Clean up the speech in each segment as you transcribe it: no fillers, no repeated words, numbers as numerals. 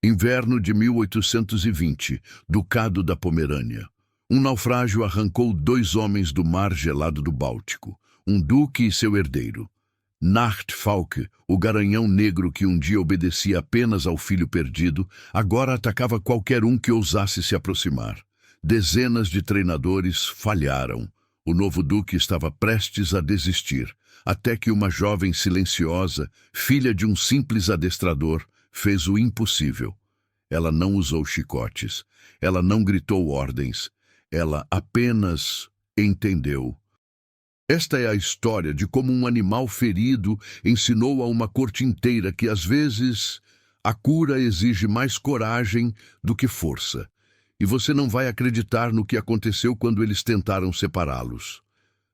Inverno de 1820, Ducado da Pomerânia. Um naufrágio arrancou 2 homens do mar gelado do Báltico, um duque e seu herdeiro. Nachtfalke, o garanhão negro que um dia obedecia apenas ao filho perdido, agora atacava qualquer um que ousasse se aproximar. Dezenas de treinadores falharam. O novo duque estava prestes a desistir, até que uma jovem silenciosa, filha de um simples adestrador, fez o impossível. Ela não usou chicotes, ela não gritou ordens, ela apenas entendeu. Esta é a história de como um animal ferido ensinou a uma corte inteira que, às vezes, a cura exige mais coragem do que força. E você não vai acreditar no que aconteceu quando eles tentaram separá-los.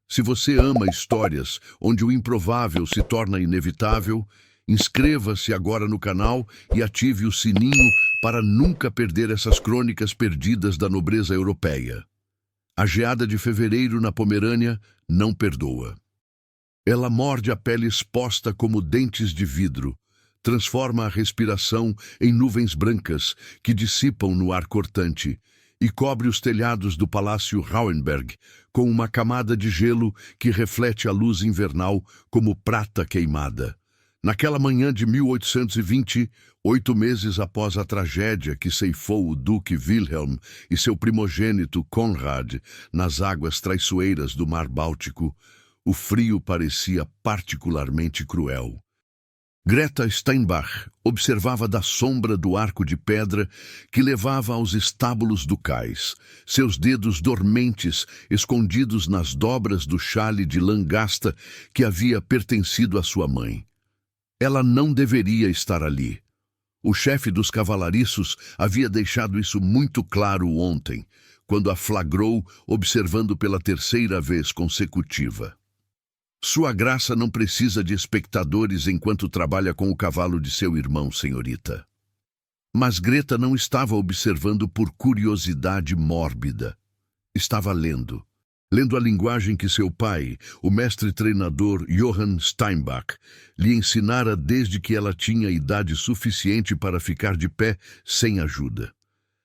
Se você ama histórias onde o improvável se torna inevitável, inscreva-se agora no canal e ative o sininho para nunca perder essas crônicas perdidas da nobreza europeia. A geada de fevereiro na Pomerânia não perdoa. Ela morde a pele exposta como dentes de vidro, transforma a respiração em nuvens brancas que dissipam no ar cortante e cobre os telhados do Palácio Rauenberg com uma camada de gelo que reflete a luz invernal como prata queimada. Naquela manhã de 1820, 8 meses após a tragédia que ceifou o Duque Wilhelm e seu primogênito Konrad nas águas traiçoeiras do Mar Báltico, o frio parecia particularmente cruel. Greta Steinbach observava da sombra do arco de pedra que levava aos estábulos ducais, seus dedos dormentes escondidos nas dobras do chale de lã gasta que havia pertencido à sua mãe. Ela não deveria estar ali. O chefe dos cavalariços havia deixado isso muito claro ontem, quando a flagrou observando pela 3ª vez consecutiva. Sua graça não precisa de espectadores enquanto trabalha com o cavalo de seu irmão, senhorita. Mas Greta não estava observando por curiosidade mórbida. Estava lendo. Lendo a linguagem que seu pai, o mestre-treinador Johann Steinbach, lhe ensinara desde que ela tinha idade suficiente para ficar de pé sem ajuda.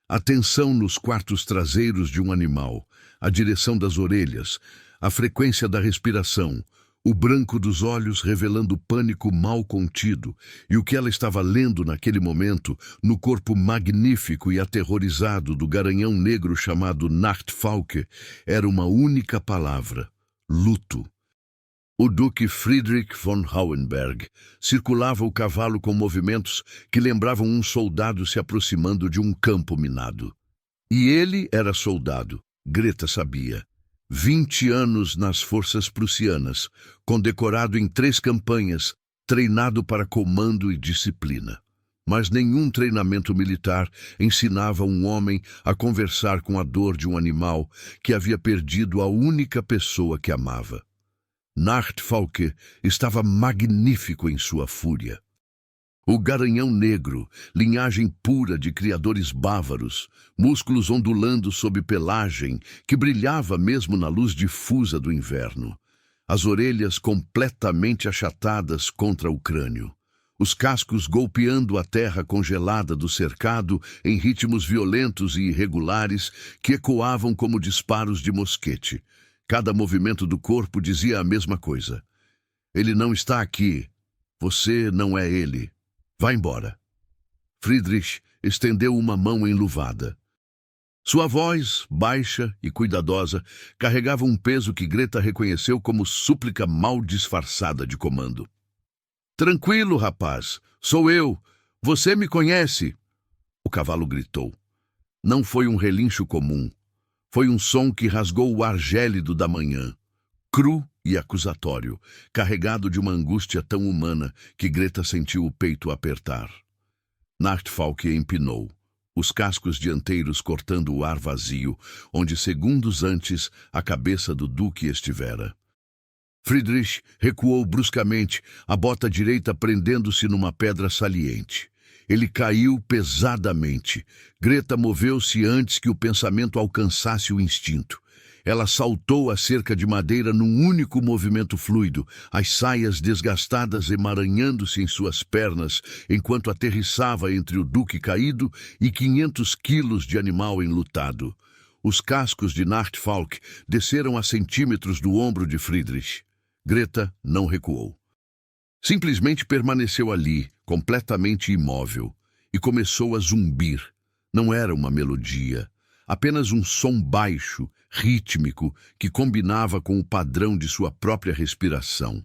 A tensão nos quartos traseiros de um animal, a direção das orelhas, a frequência da respiração, o branco dos olhos revelando pânico mal contido, e o que ela estava lendo naquele momento, no corpo magnífico e aterrorizado do garanhão negro chamado Nachtfalke, era uma única palavra: luto. O duque Friedrich von Rauenberg circulava o cavalo com movimentos que lembravam um soldado se aproximando de um campo minado. E ele era soldado, Greta sabia. 20 anos nas forças prussianas, condecorado em 3 campanhas, treinado para comando e disciplina. Mas nenhum treinamento militar ensinava um homem a conversar com a dor de um animal que havia perdido a única pessoa que amava. Nachtfalke estava magnífico em sua fúria. O garanhão negro, linhagem pura de criadores bávaros, músculos ondulando sob pelagem que brilhava mesmo na luz difusa do inverno. As orelhas completamente achatadas contra o crânio. Os cascos golpeando a terra congelada do cercado em ritmos violentos e irregulares que ecoavam como disparos de mosquete. Cada movimento do corpo dizia a mesma coisa. Ele não está aqui. Você não é ele. Vá embora. Friedrich estendeu uma mão enluvada. Sua voz, baixa e cuidadosa, carregava um peso que Greta reconheceu como súplica mal disfarçada de comando. Tranquilo, rapaz. Sou eu. Você me conhece. O cavalo gritou. Não foi um relincho comum. Foi um som que rasgou o ar gélido da manhã, cru e acusatório, carregado de uma angústia tão humana que Greta sentiu o peito apertar. Nachtfalke empinou, os cascos dianteiros cortando o ar vazio, onde segundos antes a cabeça do duque estivera. Friedrich recuou bruscamente, a bota direita prendendo-se numa pedra saliente. Ele caiu pesadamente. Greta moveu-se antes que o pensamento alcançasse o instinto. Ela saltou a cerca de madeira num único movimento fluido, as saias desgastadas emaranhando-se em suas pernas, enquanto aterrissava entre o duque caído e 500 quilos de animal enlutado. Os cascos de Nachtfalk desceram a centímetros do ombro de Friedrich. Greta não recuou. Simplesmente permaneceu ali, completamente imóvel, e começou a zumbir. Não era uma melodia, apenas um som baixo, rítmico, que combinava com o padrão de sua própria respiração.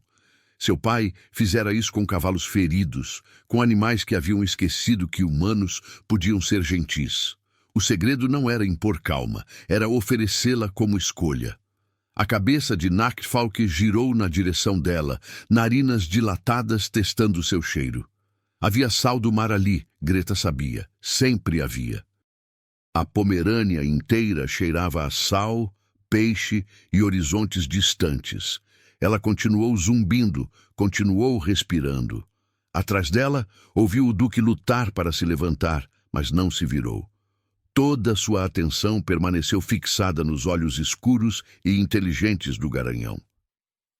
Seu pai fizera isso com cavalos feridos, com animais que haviam esquecido que humanos podiam ser gentis. O segredo não era impor calma, era oferecê-la como escolha. A cabeça de Nachtfalk girou na direção dela, narinas dilatadas testando seu cheiro. Havia sal do mar ali, Greta sabia. Sempre havia. A Pomerânia inteira cheirava a sal, peixe e horizontes distantes. Ela continuou zumbindo, continuou respirando. Atrás dela, ouviu o duque lutar para se levantar, mas não se virou. Toda sua atenção permaneceu fixada nos olhos escuros e inteligentes do garanhão.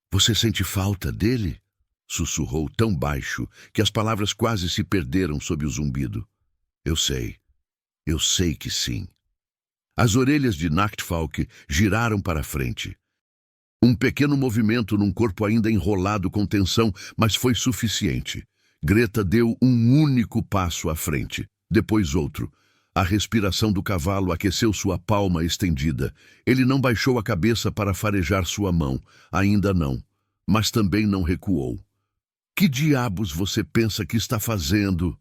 "Você sente falta dele?" sussurrou tão baixo que as palavras quase se perderam sob o zumbido. Eu sei que sim." As orelhas de Nachtfalk giraram para a frente. Um pequeno movimento num corpo ainda enrolado com tensão, mas foi suficiente. Greta deu um único passo à frente, depois outro. A respiração do cavalo aqueceu sua palma estendida. Ele não baixou a cabeça para farejar sua mão, ainda não, mas também não recuou. "Que diabos você pensa que está fazendo?"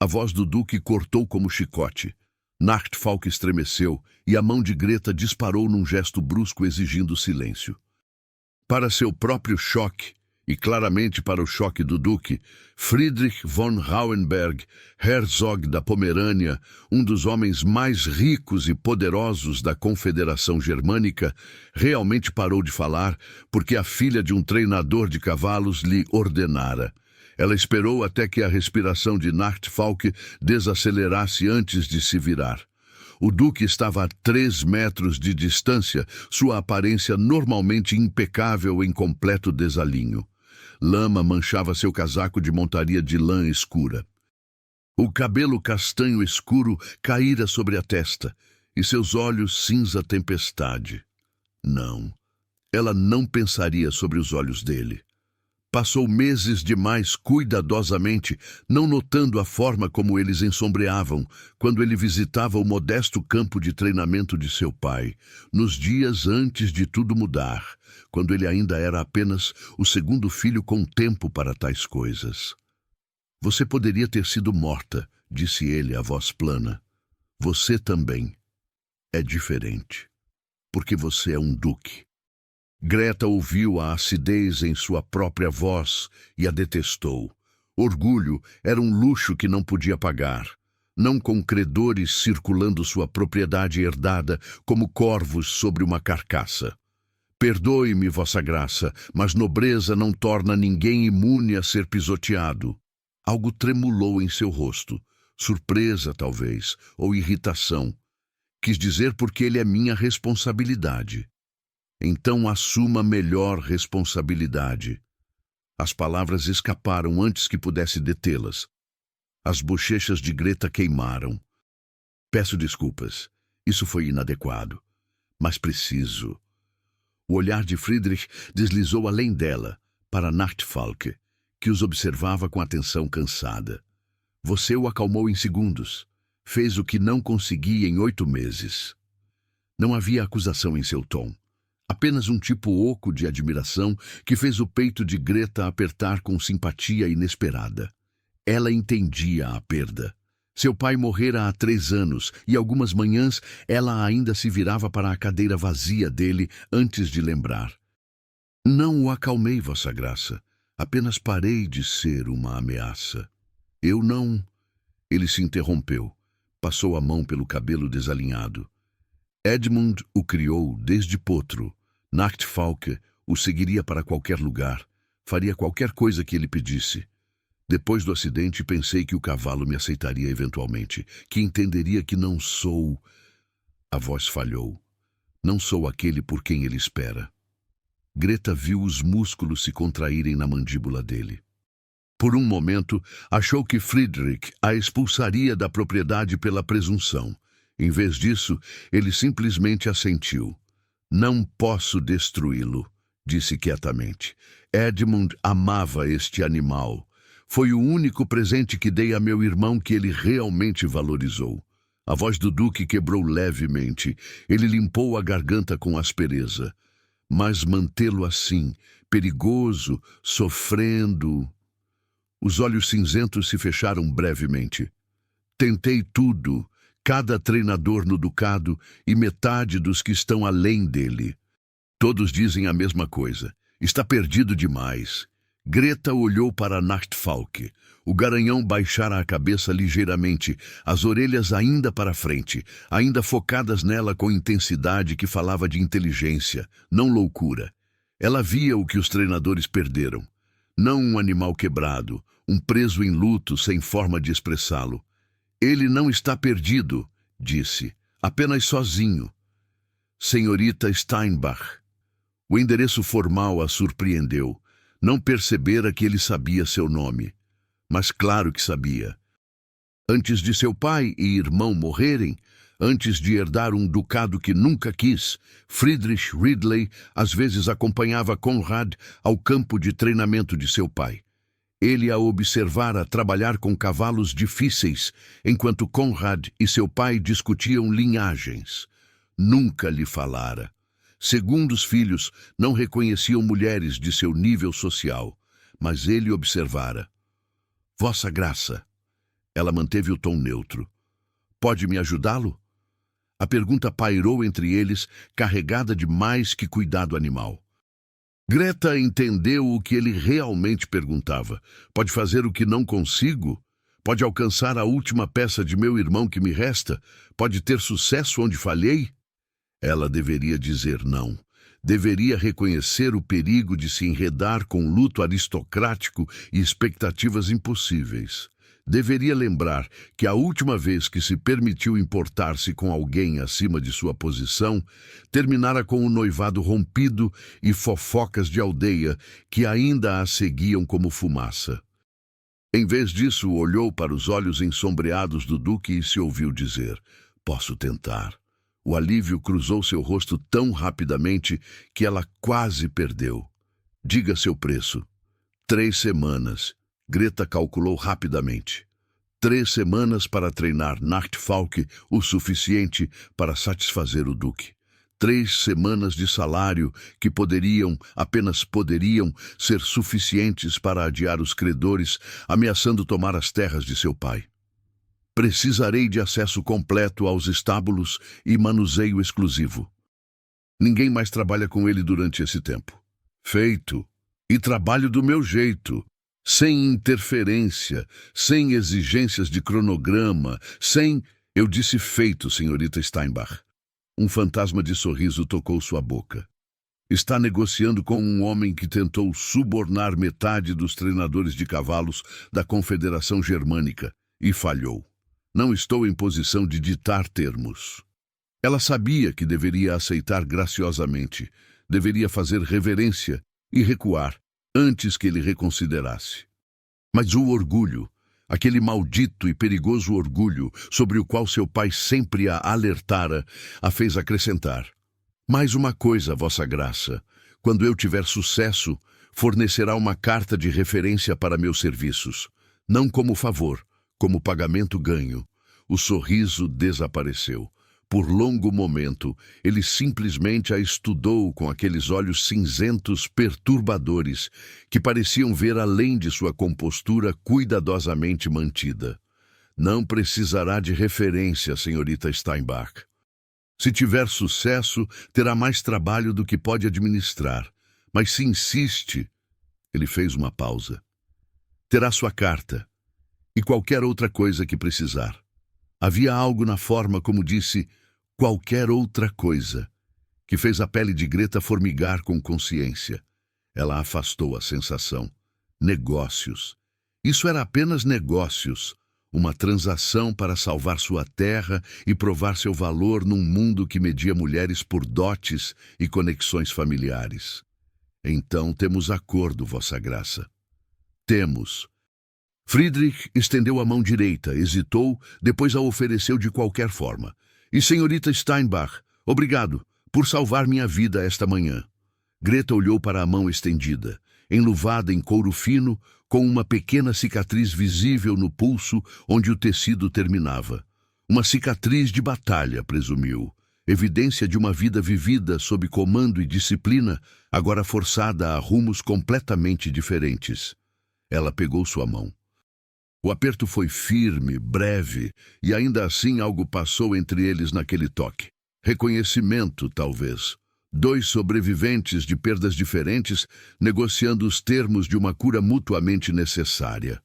A voz do duque cortou como chicote. Nachtfalk estremeceu e a mão de Greta disparou num gesto brusco exigindo silêncio. Para seu próprio choque, e claramente para o choque do duque, Friedrich von Rauenberg, Herzog da Pomerânia, um dos homens mais ricos e poderosos da Confederação Germânica, realmente parou de falar porque a filha de um treinador de cavalos lhe ordenara. Ela esperou até que a respiração de Nachtfalk desacelerasse antes de se virar. O duque estava a 3 metros de distância, sua aparência normalmente impecável em completo desalinho. Lama manchava seu casaco de montaria de lã escura. O cabelo castanho escuro caíra sobre a testa, e seus olhos cinza tempestade. Não, ela não pensaria sobre os olhos dele. Passou meses demais cuidadosamente, não notando a forma como eles ensombreavam, quando ele visitava o modesto campo de treinamento de seu pai, nos dias antes de tudo mudar, quando ele ainda era apenas o segundo filho com tempo para tais coisas. "Você poderia ter sido morta", disse ele a voz plana. "Você também. É diferente, porque você é um duque." Greta ouviu a acidez em sua própria voz e a detestou. Orgulho era um luxo que não podia pagar, não com credores circulando sua propriedade herdada como corvos sobre uma carcaça. "Perdoe-me, Vossa Graça, mas nobreza não torna ninguém imune a ser pisoteado." Algo tremulou em seu rosto, surpresa talvez, ou irritação. "Quis dizer porque ele é minha responsabilidade." "Então assuma melhor responsabilidade." As palavras escaparam antes que pudesse detê-las. As bochechas de Greta queimaram. "Peço desculpas. Isso foi inadequado. Mas preciso." O olhar de Friedrich deslizou além dela, para Nachtfalk, que os observava com atenção cansada. "Você o acalmou em segundos. Fez o que não conseguia em 8 meses." Não havia acusação em seu tom. Apenas um tipo oco de admiração que fez o peito de Greta apertar com simpatia inesperada. Ela entendia a perda. Seu pai morrera há 3 anos e algumas manhãs ela ainda se virava para a cadeira vazia dele antes de lembrar. "Não o acalmei, Vossa Graça. Apenas parei de ser uma ameaça." "Eu não..." Ele se interrompeu. Passou a mão pelo cabelo desalinhado. Edmund o criou desde potro. Nachtfalk o seguiria para qualquer lugar. Faria qualquer coisa que ele pedisse. Depois do acidente, pensei que o cavalo me aceitaria eventualmente, que entenderia que não sou... A voz falhou. Não sou aquele por quem ele espera. Greta viu os músculos se contraírem na mandíbula dele. Por um momento, achou que Friedrich a expulsaria da propriedade pela presunção. Em vez disso, ele simplesmente assentiu. Não posso destruí-lo, disse quietamente. Edmund amava este animal. Foi o único presente que dei a meu irmão que ele realmente valorizou. A voz do Duque quebrou levemente. Ele limpou a garganta com aspereza. Mas mantê-lo assim, perigoso, sofrendo... Os olhos cinzentos se fecharam brevemente. Tentei tudo, cada treinador no ducado e metade dos que estão além dele. Todos dizem a mesma coisa. Está perdido demais. Greta olhou para Nachtfalk. O garanhão baixara a cabeça ligeiramente, as orelhas ainda para frente, ainda focadas nela com intensidade que falava de inteligência, não loucura. Ela via o que os treinadores perderam. Não um animal quebrado, um preso em luto sem forma de expressá-lo. Ele não está perdido, disse, apenas sozinho. Senhorita Steinbach. O endereço formal a surpreendeu. Não percebera que ele sabia seu nome. Mas claro que sabia. Antes de seu pai e irmão morrerem, antes de herdar um ducado que nunca quis, Friedrich Ridley às vezes acompanhava Conrad ao campo de treinamento de seu pai. Ele a observara trabalhar com cavalos difíceis, enquanto Conrad e seu pai discutiam linhagens. Nunca lhe falara. Segundos filhos não reconheciam mulheres de seu nível social, mas ele observara. Vossa Graça. Ela manteve o tom neutro. Pode me ajudá-lo? A pergunta pairou entre eles, carregada de mais que cuidado animal. Greta entendeu o que ele realmente perguntava. Pode fazer o que não consigo? Pode alcançar a última peça de meu irmão que me resta? Pode ter sucesso onde falhei? Ela deveria dizer não. Deveria reconhecer o perigo de se enredar com luto aristocrático e expectativas impossíveis. Deveria lembrar que a última vez que se permitiu importar-se com alguém acima de sua posição, terminara com o noivado rompido e fofocas de aldeia que ainda a seguiam como fumaça. Em vez disso, olhou para os olhos ensombreados do Duque e se ouviu dizer, posso tentar. O alívio cruzou seu rosto tão rapidamente que ela quase perdeu. Diga seu preço. 3 semanas. Greta calculou rapidamente. 3 semanas para treinar Nachtfalk o suficiente para satisfazer o Duque. 3 semanas de salário que apenas poderiam, ser suficientes para adiar os credores, ameaçando tomar as terras de seu pai. Precisarei de acesso completo aos estábulos e manuseio exclusivo. Ninguém mais trabalha com ele durante esse tempo. Feito. E trabalho do meu jeito. Sem interferência, sem exigências de cronograma, sem... Eu disse feito, senhorita Steinbach. Um fantasma de sorriso tocou sua boca. Está negociando com um homem que tentou subornar metade dos treinadores de cavalos da Confederação Germânica e falhou. Não estou em posição de ditar termos. Ela sabia que deveria aceitar graciosamente, deveria fazer reverência e recuar antes que ele reconsiderasse. Mas o orgulho, aquele maldito e perigoso orgulho sobre o qual seu pai sempre a alertara, a fez acrescentar. Mais uma coisa, Vossa Graça, quando eu tiver sucesso, fornecerá uma carta de referência para meus serviços, não como favor, como pagamento ganho. O sorriso desapareceu. Por longo momento, ele simplesmente a estudou com aqueles olhos cinzentos perturbadores que pareciam ver além de sua compostura cuidadosamente mantida. Não precisará de referência, senhorita Steinbach. Se tiver sucesso, terá mais trabalho do que pode administrar. Mas se insiste... Ele fez uma pausa. Terá sua carta e qualquer outra coisa que precisar. Havia algo na forma como disse qualquer outra coisa, que fez a pele de Greta formigar com consciência. Ela afastou a sensação. Negócios. Isso era apenas negócios. Uma transação para salvar sua terra e provar seu valor num mundo que media mulheres por dotes e conexões familiares. Então temos acordo, Vossa Graça. Temos. Friedrich estendeu a mão direita, hesitou, depois a ofereceu de qualquer forma. E senhorita Steinbach, obrigado por salvar minha vida esta manhã. Greta olhou para a mão estendida, enluvada em couro fino, com uma pequena cicatriz visível no pulso onde o tecido terminava. Uma cicatriz de batalha, presumiu. Evidência de uma vida vivida sob comando e disciplina, agora forçada a rumos completamente diferentes. Ela pegou sua mão. O aperto foi firme, breve, e ainda assim algo passou entre eles naquele toque. Reconhecimento, talvez. Dois sobreviventes de perdas diferentes negociando os termos de uma cura mutuamente necessária.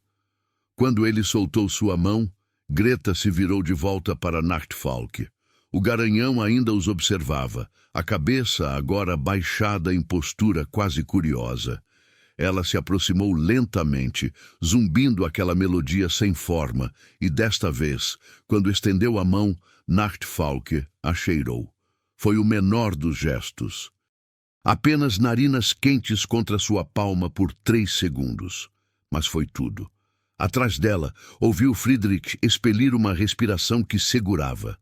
Quando ele soltou sua mão, Greta se virou de volta para Nachtfalk. O garanhão ainda os observava, a cabeça agora baixada em postura quase curiosa. Ela se aproximou lentamente, zumbindo aquela melodia sem forma, e desta vez, quando estendeu a mão, Nachtfalk a cheirou. Foi o menor dos gestos. Apenas narinas quentes contra sua palma por 3 segundos. Mas foi tudo. Atrás dela, ouviu Friedrich expelir uma respiração que segurava.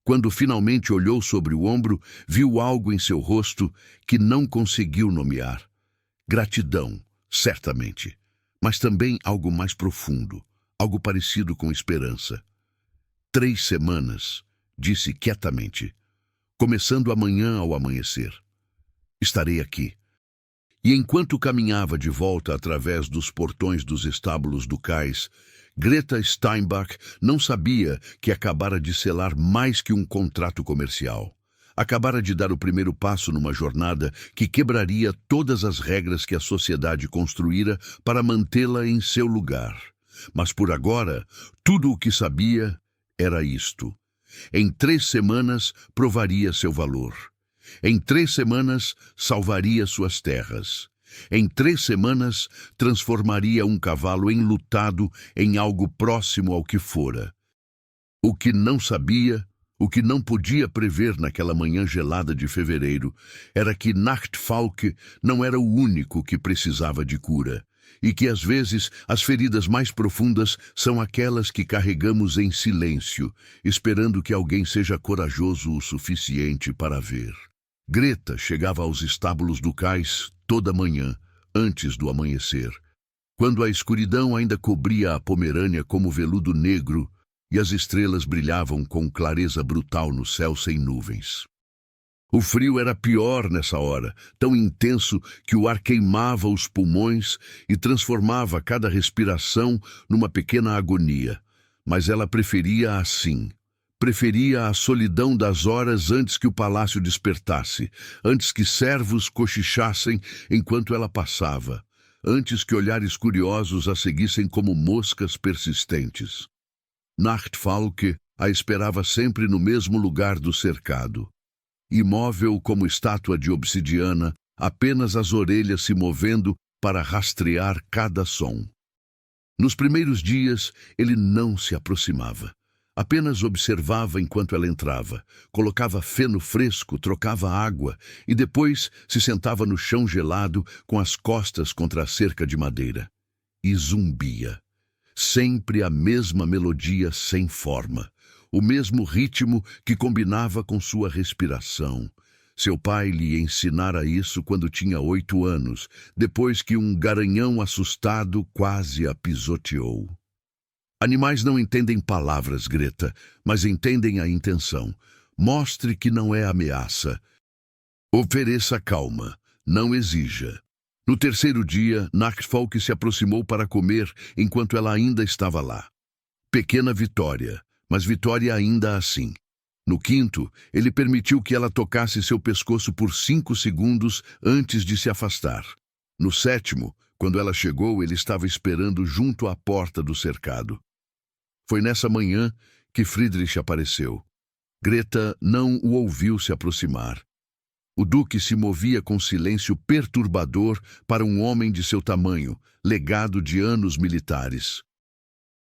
Quando finalmente olhou sobre o ombro, viu algo em seu rosto que não conseguiu nomear. Gratidão, certamente, mas também algo mais profundo, algo parecido com esperança. 3 semanas, disse quietamente, começando amanhã ao amanhecer. Estarei aqui. E enquanto caminhava de volta através dos portões dos estábulos ducais, Greta Steinbach não sabia que acabara de selar mais que um contrato comercial. Acabara de dar o primeiro passo numa jornada que quebraria todas as regras que a sociedade construíra para mantê-la em seu lugar. Mas por agora, tudo o que sabia era isto. Em 3 semanas, provaria seu valor. Em 3 semanas, salvaria suas terras. Em 3 semanas, transformaria um cavalo enlutado em algo próximo ao que fora. O que não sabia, o que não podia prever naquela manhã gelada de fevereiro, era que Nachtfalk não era o único que precisava de cura, e que às vezes as feridas mais profundas são aquelas que carregamos em silêncio, esperando que alguém seja corajoso o suficiente para ver. Greta chegava aos estábulos ducais toda manhã, antes do amanhecer, quando a escuridão ainda cobria a Pomerânia como veludo negro e as estrelas brilhavam com clareza brutal no céu sem nuvens. O frio era pior nessa hora, tão intenso que o ar queimava os pulmões e transformava cada respiração numa pequena agonia. Mas ela preferia assim. Preferia a solidão das horas antes que o palácio despertasse, antes que servos cochichassem enquanto ela passava, antes que olhares curiosos a seguissem como moscas persistentes. Nachtfalk a esperava sempre no mesmo lugar do cercado. Imóvel como estátua de obsidiana, apenas as orelhas se movendo para rastrear cada som. Nos primeiros dias, ele não se aproximava. Apenas observava enquanto ela entrava, colocava feno fresco, trocava água e depois se sentava no chão gelado com as costas contra a cerca de madeira. E zumbia. Sempre a mesma melodia sem forma, o mesmo ritmo que combinava com sua respiração. Seu pai lhe ensinara isso quando tinha 8 anos, depois que um garanhão assustado quase a pisoteou. Animais não entendem palavras, Greta, mas entendem a intenção. Mostre que não é ameaça. Ofereça calma, não exija. No 3º dia, Nachtfalk se aproximou para comer enquanto ela ainda estava lá. Pequena vitória, mas vitória ainda assim. No 5º, ele permitiu que ela tocasse seu pescoço por 5 segundos antes de se afastar. No 7º, quando ela chegou, ele estava esperando junto à porta do cercado. Foi nessa manhã que Friedrich apareceu. Greta não o ouviu se aproximar. O duque se movia com silêncio perturbador para um homem de seu tamanho, legado de anos militares.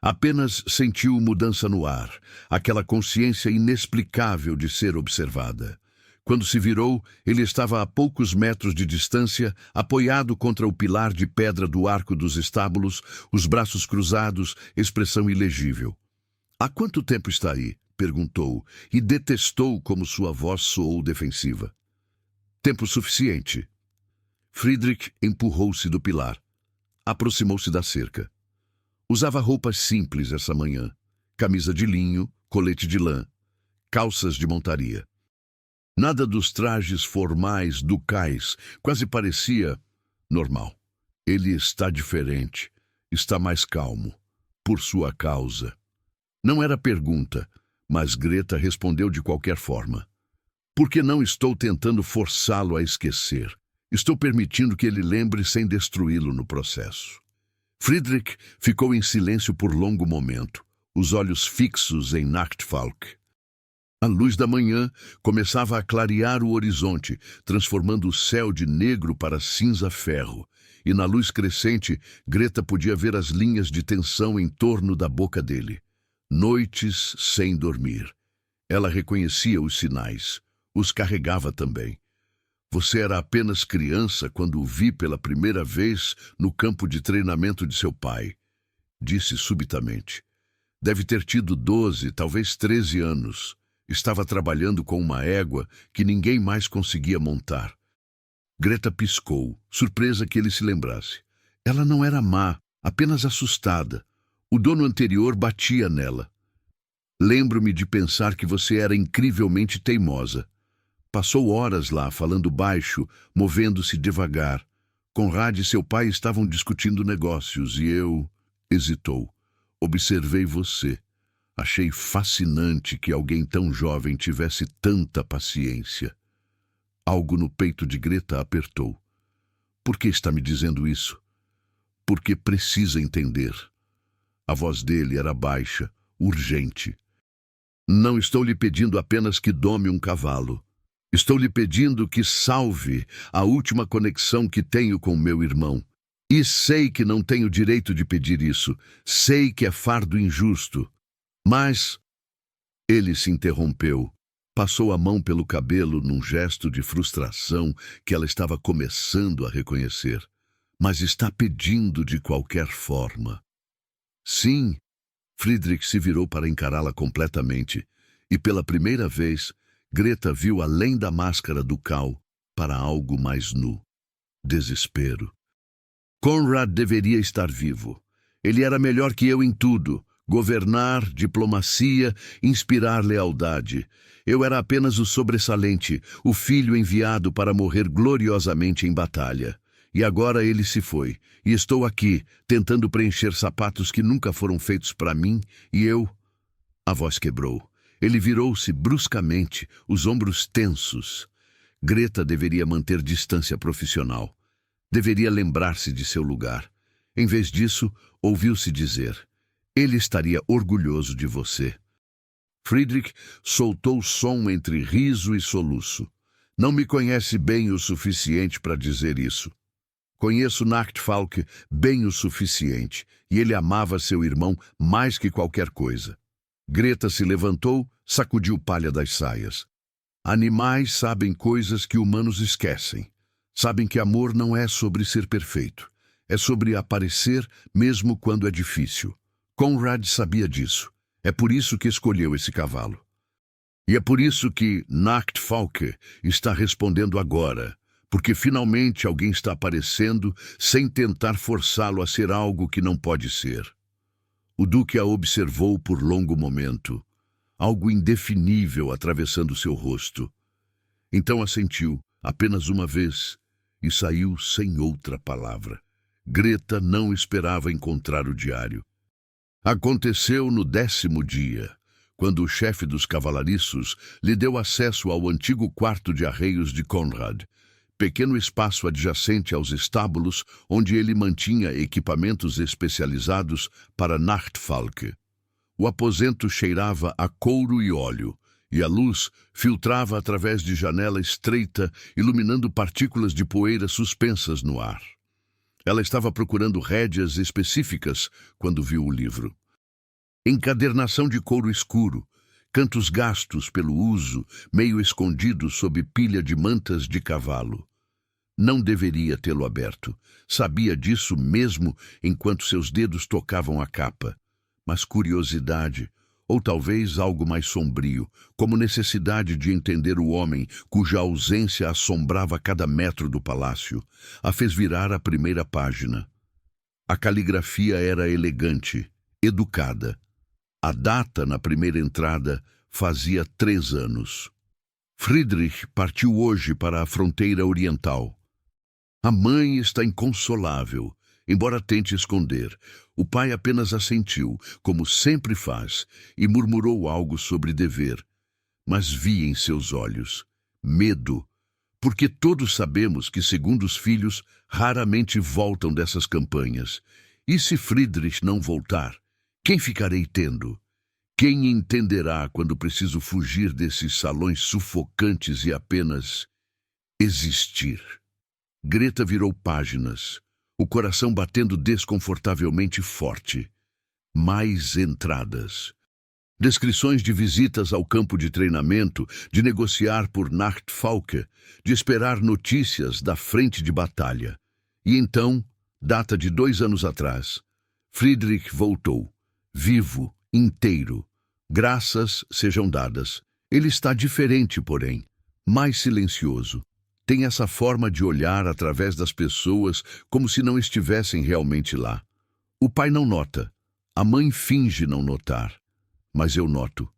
Apenas sentiu mudança no ar, aquela consciência inexplicável de ser observada. Quando se virou, ele estava a poucos metros de distância, apoiado contra o pilar de pedra do arco dos estábulos, os braços cruzados, expressão ilegível. "Há quanto tempo está aí?" perguntou, e detestou como sua voz soou defensiva. "Tempo suficiente." Friedrich empurrou-se do pilar. Aproximou-se da cerca. Usava roupas simples essa manhã. Camisa de linho, colete de lã, calças de montaria. Nada dos trajes formais, ducais, quase parecia normal. Ele está diferente, está mais calmo, por sua causa. Não era pergunta, mas Greta respondeu de qualquer forma. "Porque não estou tentando forçá-lo a esquecer. Estou permitindo que ele lembre sem destruí-lo no processo." Friedrich ficou em silêncio por longo momento, os olhos fixos em Nachtfalk. A luz da manhã começava a clarear o horizonte, transformando o céu de negro para cinza-ferro, e na luz crescente, Greta podia ver as linhas de tensão em torno da boca dele. Noites sem dormir. Ela reconhecia os sinais, os carregava também. "Você era apenas criança quando o vi pela primeira vez no campo de treinamento de seu pai", disse subitamente. "Deve ter tido 12, talvez 13 anos. Estava trabalhando com uma égua que ninguém mais conseguia montar." Greta piscou, surpresa que ele se lembrasse. Ela não era má, apenas assustada. O dono anterior batia nela. "Lembro-me de pensar que você era incrivelmente teimosa." Passou horas lá, falando baixo, movendo-se devagar. Conrad e seu pai estavam discutindo negócios e eu... Hesitou. "Observei você. Achei fascinante que alguém tão jovem tivesse tanta paciência." Algo no peito de Greta apertou. "Por que está me dizendo isso?" "Porque precisa entender." A voz dele era baixa, urgente. "Não estou lhe pedindo apenas que dome um cavalo. Estou lhe pedindo que salve a última conexão que tenho com meu irmão. E sei que não tenho direito de pedir isso. Sei que é fardo injusto. Mas..." Ele se interrompeu. Passou a mão pelo cabelo num gesto de frustração que ela estava começando a reconhecer. "Mas está pedindo de qualquer forma." "Sim." Friedrich se virou para encará-la completamente. E pela primeira vez, Greta viu além da máscara ducal para algo mais nu. Desespero. Conrad deveria estar vivo. Ele era melhor que eu em tudo. Governar, diplomacia, inspirar lealdade. Eu era apenas o sobressalente, o filho enviado para morrer gloriosamente em batalha. E agora ele se foi. E estou aqui, tentando preencher sapatos que nunca foram feitos para mim, e eu... A voz quebrou. Ele virou-se bruscamente, os ombros tensos. Greta deveria manter distância profissional. Deveria lembrar-se de seu lugar. Em vez disso, ouviu-se dizer: "Ele estaria orgulhoso de você." Friedrich soltou som entre riso e soluço. "Não me conhece bem o suficiente para dizer isso. Conheço Nachtfalk bem o suficiente, e ele amava seu irmão mais que qualquer coisa." Greta se levantou, sacudiu palha das saias. "Animais sabem coisas que humanos esquecem. Sabem que amor não é sobre ser perfeito. É sobre aparecer mesmo quando é difícil. Conrad sabia disso. É por isso que escolheu esse cavalo. E é por isso que Nachtfalk está respondendo agora, porque finalmente alguém está aparecendo sem tentar forçá-lo a ser algo que não pode ser." O duque a observou por longo momento, algo indefinível atravessando seu rosto. Então assentiu, apenas uma vez, e saiu sem outra palavra. Greta não esperava encontrar o diário. Aconteceu no 10º dia, quando o chefe dos cavalariços lhe deu acesso ao antigo quarto de arreios de Conrad, pequeno espaço adjacente aos estábulos onde ele mantinha equipamentos especializados para Nachtfalk. O aposento cheirava a couro e óleo, e a luz filtrava através de janela estreita, iluminando partículas de poeira suspensas no ar. Ela estava procurando rédeas específicas quando viu o livro. Encadernação de couro escuro, cantos gastos pelo uso, meio escondidos sob pilha de mantas de cavalo. Não deveria tê-lo aberto. Sabia disso mesmo enquanto seus dedos tocavam a capa. Mas curiosidade, ou talvez algo mais sombrio, como necessidade de entender o homem cuja ausência assombrava cada metro do palácio, a fez virar a primeira página. A caligrafia era elegante, educada. A data na primeira entrada fazia 3 anos. Friedrich partiu hoje para a fronteira oriental. A mãe está inconsolável, embora tente esconder. O pai apenas assentiu, como sempre faz, e murmurou algo sobre dever. Mas vi em seus olhos medo, porque todos sabemos que segundos filhos raramente voltam dessas campanhas. E se Friedrich não voltar, quem ficarei tendo? Quem entenderá quando preciso fugir desses salões sufocantes e apenas existir? Greta virou páginas, o coração batendo desconfortavelmente forte. Mais entradas. Descrições de visitas ao campo de treinamento, de negociar por Nachtfalke, de esperar notícias da frente de batalha. E então, data de 2 anos atrás, Friedrich voltou, vivo, inteiro. Graças sejam dadas. Ele está diferente, porém, mais silencioso. Tem essa forma de olhar através das pessoas como se não estivessem realmente lá. O pai não nota, a mãe finge não notar, mas eu noto.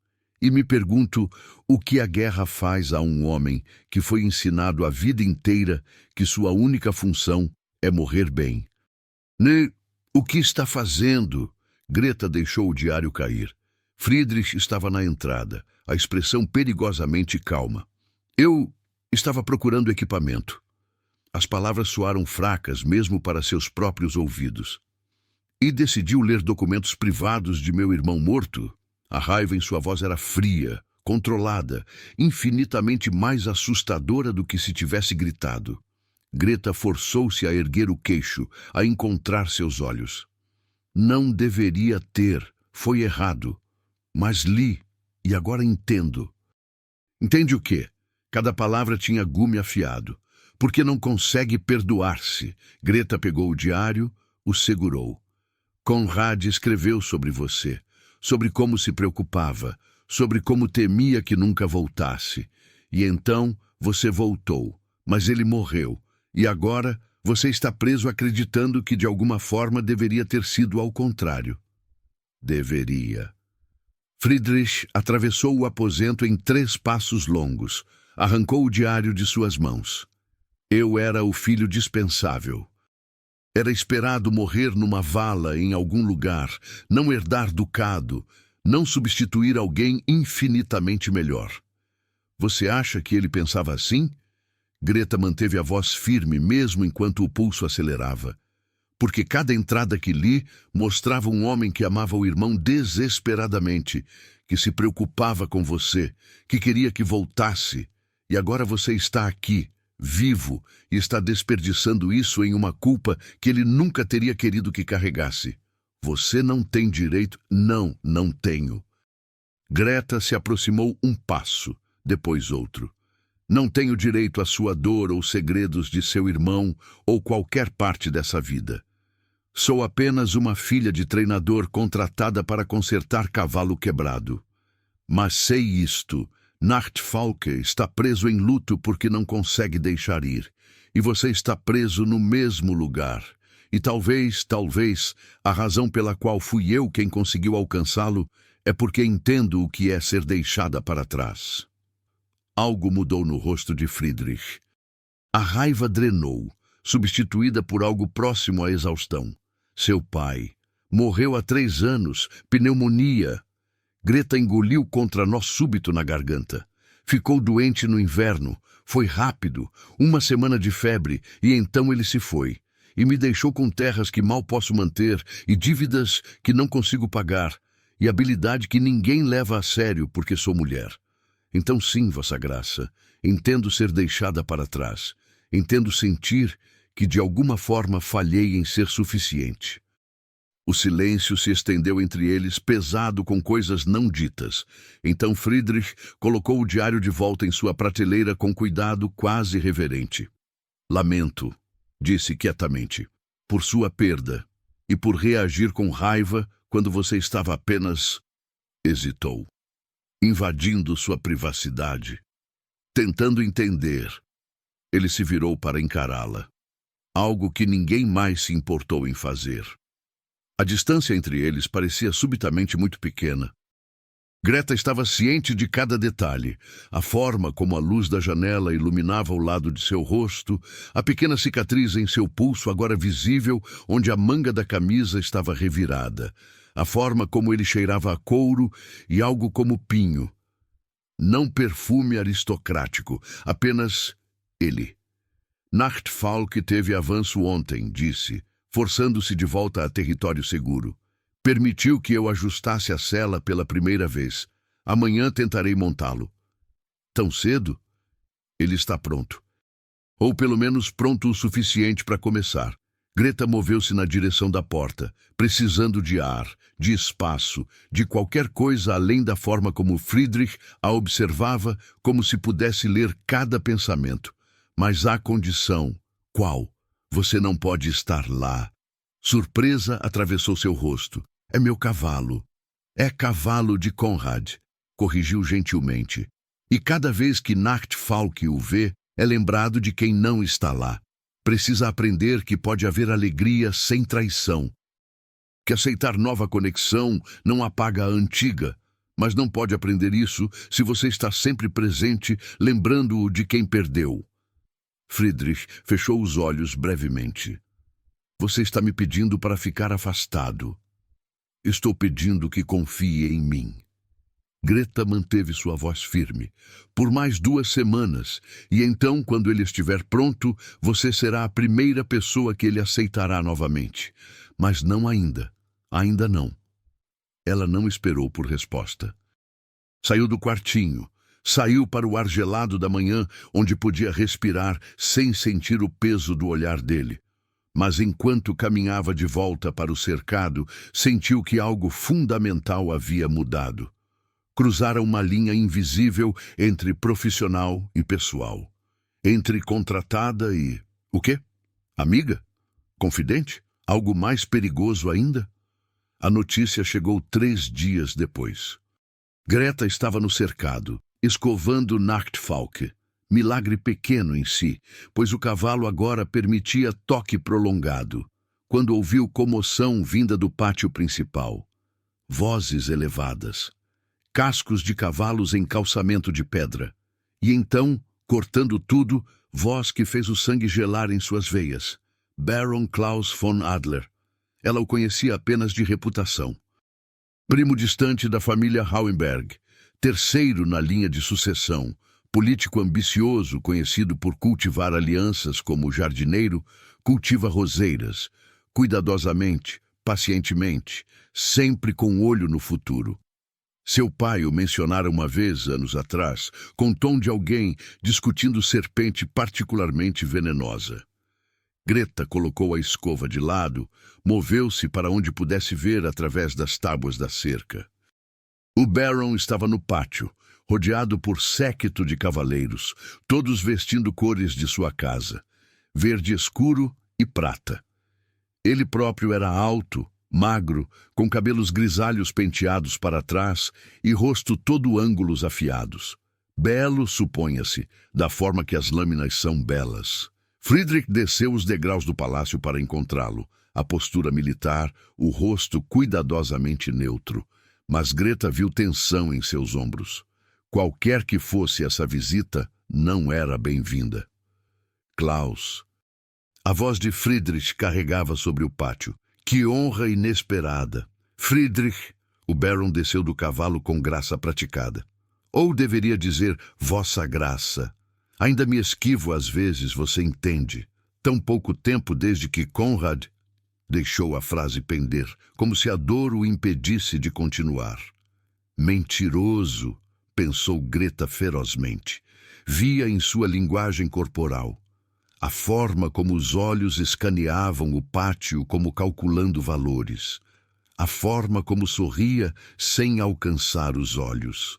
E me pergunto o que a guerra faz a um homem que foi ensinado a vida inteira que sua única função é morrer bem. O que está fazendo? Greta deixou o diário cair. Friedrich estava na entrada, a expressão perigosamente calma. Eu estava procurando equipamento. As palavras soaram fracas mesmo para seus próprios ouvidos. E decidiu ler documentos privados de meu irmão morto? A raiva em sua voz era fria, controlada, infinitamente mais assustadora do que se tivesse gritado. Greta forçou-se a erguer o queixo, a encontrar seus olhos. Não deveria ter, foi errado. Mas li, e agora entendo. Entende o quê? Cada palavra tinha gume afiado. Porque não consegue perdoar-se. Greta pegou o diário, o segurou. Conrad escreveu sobre você, sobre como se preocupava, sobre como temia que nunca voltasse. E então você voltou, mas ele morreu. E agora você está preso acreditando que de alguma forma deveria ter sido ao contrário. Deveria. Friedrich atravessou o aposento em 3 passos longos. Arrancou o diário de suas mãos. Eu era o filho dispensável. Era esperado morrer numa vala em algum lugar, não herdar ducado, não substituir alguém infinitamente melhor. Você acha que ele pensava assim? Greta manteve a voz firme mesmo enquanto o pulso acelerava. Porque cada entrada que li mostrava um homem que amava o irmão desesperadamente, que se preocupava com você, que queria que voltasse. E agora você está aqui, vivo, e está desperdiçando isso em uma culpa que ele nunca teria querido que carregasse. Você não tem direito... Não tenho. Greta se aproximou um passo, depois outro. Não tenho direito à sua dor ou segredos de seu irmão ou qualquer parte dessa vida. Sou apenas uma filha de treinador contratada para consertar cavalo quebrado. Mas sei isto... Nachtfalke está preso em luto porque não consegue deixar ir. E você está preso no mesmo lugar. E talvez, a razão pela qual fui eu quem conseguiu alcançá-lo é porque entendo o que é ser deixada para trás. Algo mudou no rosto de Friedrich. A raiva drenou, substituída por algo próximo à exaustão. Seu pai morreu há 3 anos, pneumonia. Greta engoliu contranó súbito na garganta. Ficou doente no inverno. Foi rápido, 1 semana de febre, e então ele se foi. E me deixou com terras que mal posso manter, e dívidas que não consigo pagar, e habilidade que ninguém leva a sério porque sou mulher. Então sim, Vossa Graça, entendo ser deixada para trás. Entendo sentir que de alguma forma falhei em ser suficiente. O silêncio se estendeu entre eles, pesado com coisas não ditas. Então Friedrich colocou o diário de volta em sua prateleira com cuidado quase reverente. Lamento, disse quietamente, por sua perda e por reagir com raiva quando você estava apenas... Hesitou, invadindo sua privacidade. Tentando entender, ele se virou para encará-la. Algo que ninguém mais se importou em fazer. A distância entre eles parecia subitamente muito pequena. Greta estava ciente de cada detalhe, a forma como a luz da janela iluminava o lado de seu rosto, a pequena cicatriz em seu pulso agora visível, onde a manga da camisa estava revirada, a forma como ele cheirava a couro e algo como pinho. Não perfume aristocrático, apenas ele. Nachtfalk teve avanço ontem, disse, forçando-se de volta a território seguro. Permitiu que eu ajustasse a cela pela primeira vez. Amanhã tentarei montá-lo. Tão cedo? Ele está pronto. Ou pelo menos pronto o suficiente para começar. Greta moveu-se na direção da porta, precisando de ar, de espaço, de qualquer coisa além da forma como Friedrich a observava, como se pudesse ler cada pensamento. Mas há condição. Qual? Você não pode estar lá. Surpresa atravessou seu rosto. É meu cavalo. É cavalo de Conrad, corrigiu gentilmente. E cada vez que Nachtfalk o vê, é lembrado de quem não está lá. Precisa aprender que pode haver alegria sem traição. Que aceitar nova conexão não apaga a antiga, mas não pode aprender isso se você está sempre presente, lembrando-o de quem perdeu. Friedrich fechou os olhos brevemente. Você está me pedindo para ficar afastado. Estou pedindo que confie em mim. Greta manteve sua voz firme. Por mais 2 semanas, e então, quando ele estiver pronto, você será a primeira pessoa que ele aceitará novamente. Mas não ainda. Ainda não. Ela não esperou por resposta. Saiu do quartinho. Saiu para o ar gelado da manhã, onde podia respirar sem sentir o peso do olhar dele. Mas enquanto caminhava de volta para o cercado, sentiu que algo fundamental havia mudado. Cruzara uma linha invisível entre profissional e pessoal. Entre contratada e... o quê? Amiga? Confidente? Algo mais perigoso ainda? A notícia chegou 3 dias depois. Greta estava no cercado, escovando Nachtfalk. Milagre pequeno em si, pois o cavalo agora permitia toque prolongado, quando ouviu comoção vinda do pátio principal. Vozes elevadas, cascos de cavalos em calçamento de pedra. E então, cortando tudo, voz que fez o sangue gelar em suas veias. Baron Klaus von Adler. Ela o conhecia apenas de reputação. Primo distante da família Hauenberg, terceiro na linha de sucessão, político ambicioso, conhecido por cultivar alianças como jardineiro, cultiva roseiras, cuidadosamente, pacientemente, sempre com olho no futuro. Seu pai o mencionara uma vez, anos atrás, com tom de alguém discutindo serpente particularmente venenosa. Greta colocou a escova de lado, moveu-se para onde pudesse ver através das tábuas da cerca. O Baron estava no pátio, rodeado por séquito de cavaleiros, todos vestindo cores de sua casa, verde escuro e prata. Ele próprio era alto, magro, com cabelos grisalhos penteados para trás e rosto todo ângulos afiados. Belo, suponha-se, da forma que as lâminas são belas. Friedrich desceu os degraus do palácio para encontrá-lo, a postura militar, o rosto cuidadosamente neutro. Mas Greta viu tensão em seus ombros. Qualquer que fosse essa visita, não era bem-vinda. Klaus. A voz de Friedrich carregava sobre o pátio. Que honra inesperada! Friedrich, o Baron desceu do cavalo com graça praticada. Ou deveria dizer, vossa graça. Ainda me esquivo às vezes, você entende. Tão pouco tempo desde que Conrad... Deixou a frase pender, como se a dor o impedisse de continuar. Mentiroso, pensou Greta ferozmente. Via em sua linguagem corporal. A forma como os olhos escaneavam o pátio como calculando valores. a forma como sorria sem alcançar os olhos.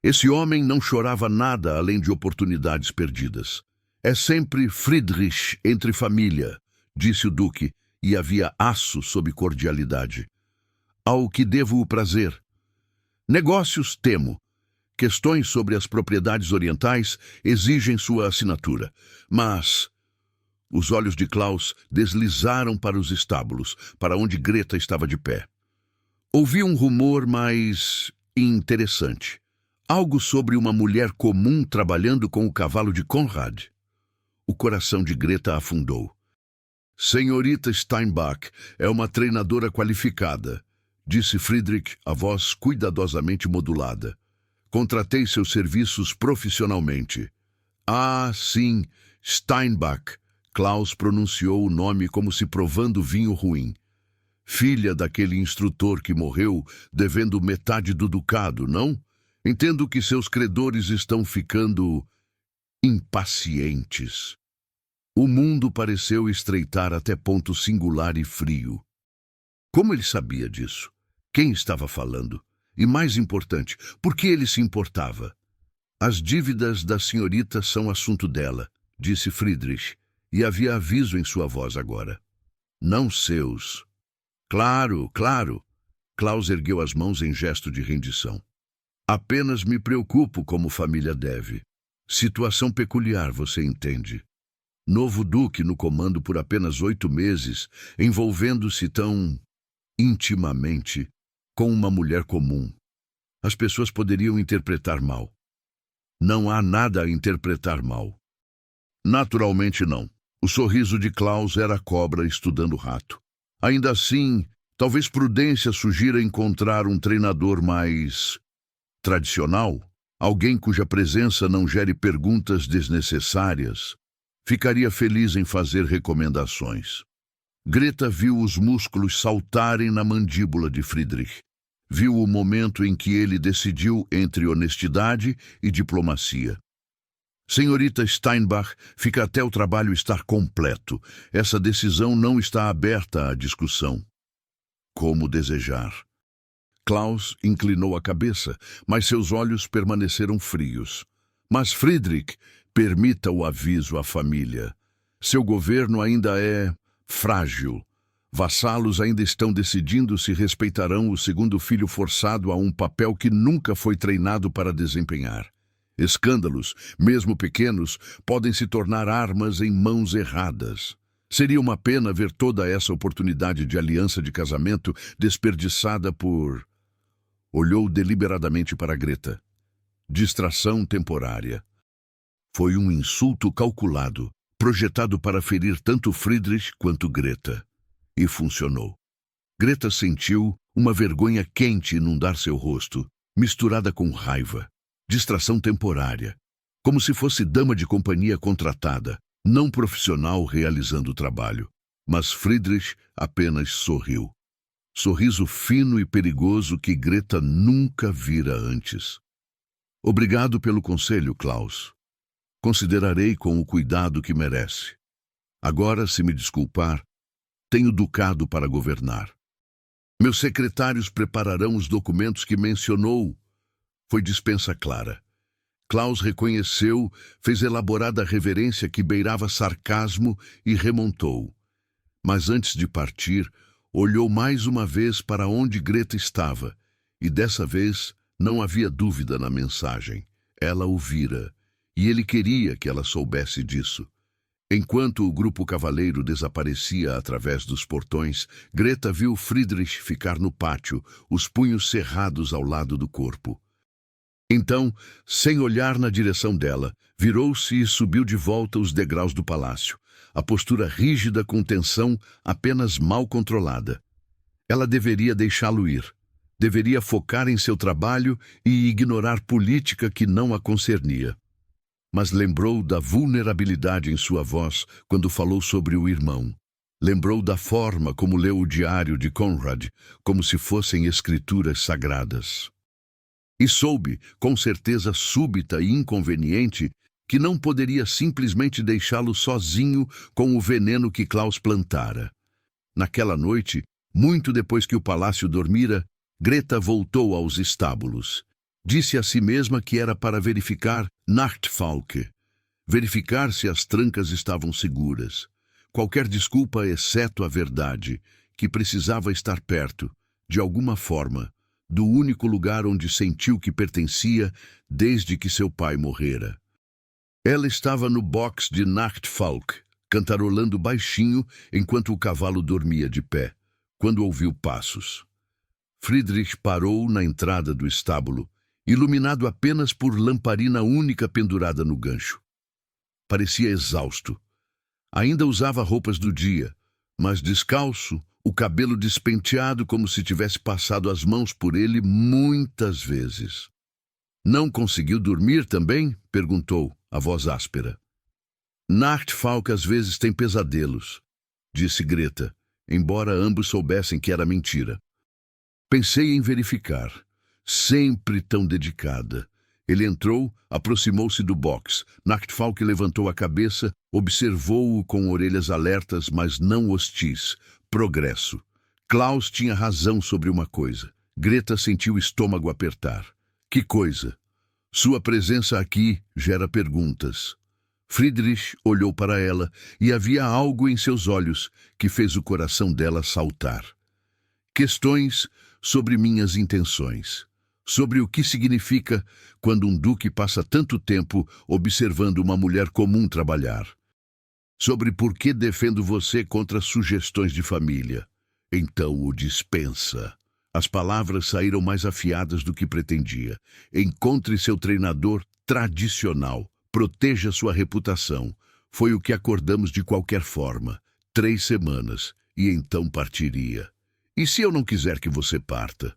Esse homem não chorava nada além de oportunidades perdidas. É sempre Friedrich entre família, disse o duque, e havia aço sob cordialidade. Ao que devo o prazer? Negócios temo. Questões sobre as propriedades orientais exigem sua assinatura. Mas os olhos de Klaus deslizaram para os estábulos, para onde Greta estava de pé. Ouvi um rumor mais interessante. Algo sobre uma mulher comum trabalhando com o cavalo de Conrad. O coração de Greta afundou. Senhorita Steinbach é uma treinadora qualificada, disse Friedrich, a voz cuidadosamente modulada. Contratei seus serviços profissionalmente. Ah, sim, Steinbach. Klaus pronunciou o nome como se provando vinho ruim. Filha daquele instrutor que morreu devendo metade do ducado, não? Entendo que seus credores estão ficando impacientes. O mundo pareceu estreitar até ponto singular e frio. Como ele sabia disso? Quem estava falando? E mais importante, por que ele se importava? As dívidas da senhorita são assunto dela, disse Friedrich, e havia aviso em sua voz agora. Não seus. Claro, claro. Klaus ergueu as mãos em gesto de rendição. Apenas me preocupo como família deve. Situação peculiar, você entende. Novo duque no comando por apenas 8 meses, envolvendo-se tão intimamente com uma mulher comum. As pessoas poderiam interpretar mal. Não há nada a interpretar mal. Naturalmente não. O sorriso de Klaus era a cobra estudando o rato. Ainda assim, talvez prudência sugira encontrar um treinador mais tradicional, alguém cuja presença não gere perguntas desnecessárias. Ficaria feliz em fazer recomendações. Greta viu os músculos saltarem na mandíbula de Friedrich. Viu o momento em que ele decidiu entre honestidade e diplomacia. Senhorita Steinbach, fica até o trabalho estar completo. Essa decisão não está aberta à discussão. Como desejar. Klaus inclinou a cabeça, mas seus olhos permaneceram frios. Mas Friedrich, permita o aviso à família. Seu governo ainda é frágil. Vassalos ainda estão decidindo se respeitarão o segundo filho forçado a um papel que nunca foi treinado para desempenhar. Escândalos, mesmo pequenos, podem se tornar armas em mãos erradas. Seria uma pena ver toda essa oportunidade de aliança de casamento desperdiçada por... Olhou deliberadamente para Greta. Distração temporária. Foi um insulto calculado, projetado para ferir tanto Friedrich quanto Greta. E funcionou. Greta sentiu uma vergonha quente inundar seu rosto, misturada com raiva. Distração temporária. Como se fosse dama de companhia contratada, não profissional realizando o trabalho. Mas Friedrich apenas sorriu. Sorriso fino e perigoso que Greta nunca vira antes. Obrigado pelo conselho, Klaus. Considerarei com o cuidado que merece. Agora, se me desculpar, tenho ducado para governar. Meus secretários prepararão os documentos que mencionou. Foi dispensa clara. Klaus reconheceu, fez elaborada reverência que beirava sarcasmo e remontou. Mas antes de partir, olhou mais uma vez para onde Greta estava, e dessa vez não havia dúvida na mensagem. Ela o vira, e ele queria que ela soubesse disso. Enquanto o grupo cavaleiro desaparecia através dos portões, Greta viu Friedrich ficar no pátio, os punhos cerrados ao lado do corpo. Então, sem olhar na direção dela, virou-se e subiu de volta os degraus do palácio, a postura rígida com tensão apenas mal controlada. Ela deveria deixá-lo ir. Deveria focar em seu trabalho e ignorar política que não a concernia. Mas lembrou da vulnerabilidade em sua voz quando falou sobre o irmão. Lembrou da forma como leu o diário de Conrad, como se fossem escrituras sagradas. E soube, com certeza súbita e inconveniente, que não poderia simplesmente deixá-lo sozinho com o veneno que Klaus plantara. Naquela noite, Muito depois que o palácio dormira, Greta voltou aos estábulos. Disse a si mesma que era para verificar Nachtfalke, verificar se as trancas estavam seguras. Qualquer desculpa exceto a verdade, que precisava estar perto, de alguma forma, do único lugar onde sentiu que pertencia desde que seu pai morrera. Ela estava no box de Nachtfalke, cantarolando baixinho enquanto o cavalo dormia de pé, quando ouviu passos. Friedrich parou na entrada do estábulo, iluminado apenas por lamparina única pendurada no gancho. Parecia exausto. Ainda usava roupas do dia, mas descalço, o cabelo despenteado como se tivesse passado as mãos por ele muitas vezes. Não conseguiu dormir também? Perguntou, a voz áspera. Nachtfalke às vezes tem pesadelos, disse Greta, embora ambos soubessem que era mentira. Pensei em verificar. Sempre tão dedicada. Ele entrou, aproximou-se do box. Nachtfalke levantou a cabeça, observou-o com orelhas alertas, mas não hostis. Progresso. Klaus tinha razão sobre uma coisa. Greta sentiu o estômago apertar. Que coisa? Sua presença aqui gera perguntas. Friedrich olhou para ela e havia algo em seus olhos que fez o coração dela saltar. Questões sobre minhas intenções. Sobre o que significa quando um duque passa tanto tempo observando uma mulher comum trabalhar. Sobre por que defendo você contra sugestões de família. Então o dispensa. As palavras saíram mais afiadas do que pretendia. Encontre seu treinador tradicional. Proteja sua reputação. Foi o que acordamos de qualquer forma. 3 semanas. E então partiria. E se eu não quiser que você parta?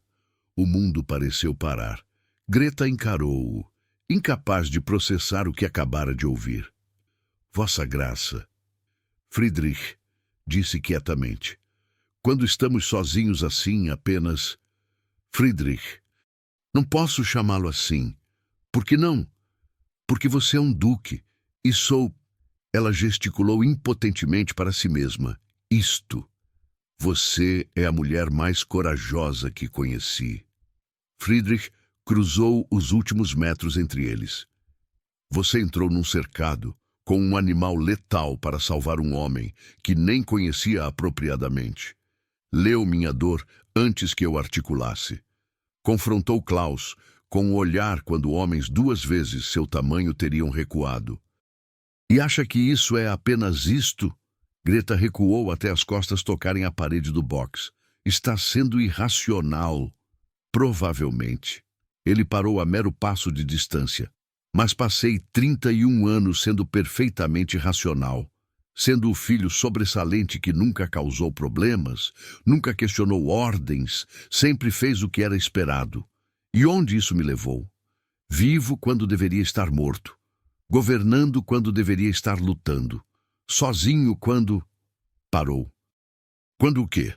O mundo pareceu parar. Greta encarou-o, incapaz de processar o que acabara de ouvir. Vossa Graça. Friedrich disse quietamente. Quando estamos sozinhos assim, apenas... Friedrich, não posso chamá-lo assim. Por que não? Porque você é um duque, e sou... Ela gesticulou impotentemente para si mesma. Isto. Você é a mulher mais corajosa que conheci. Friedrich cruzou os últimos metros entre eles. Você entrou num cercado com um animal letal para salvar um homem que nem conhecia apropriadamente. Leu minha dor antes que eu articulasse. Confrontou Klaus com o olhar quando homens 2 vezes seu tamanho teriam recuado. E acha que isso é apenas isto? Greta recuou até as costas tocarem a parede do box. Está sendo irracional. Provavelmente. Ele parou a mero passo de distância. Mas passei 31 anos sendo perfeitamente racional. Sendo o filho sobressalente que nunca causou problemas, nunca questionou ordens, sempre fez o que era esperado. E onde isso me levou? Vivo quando deveria estar morto. Governando quando deveria estar lutando. Sozinho quando... Parou. Quando o quê?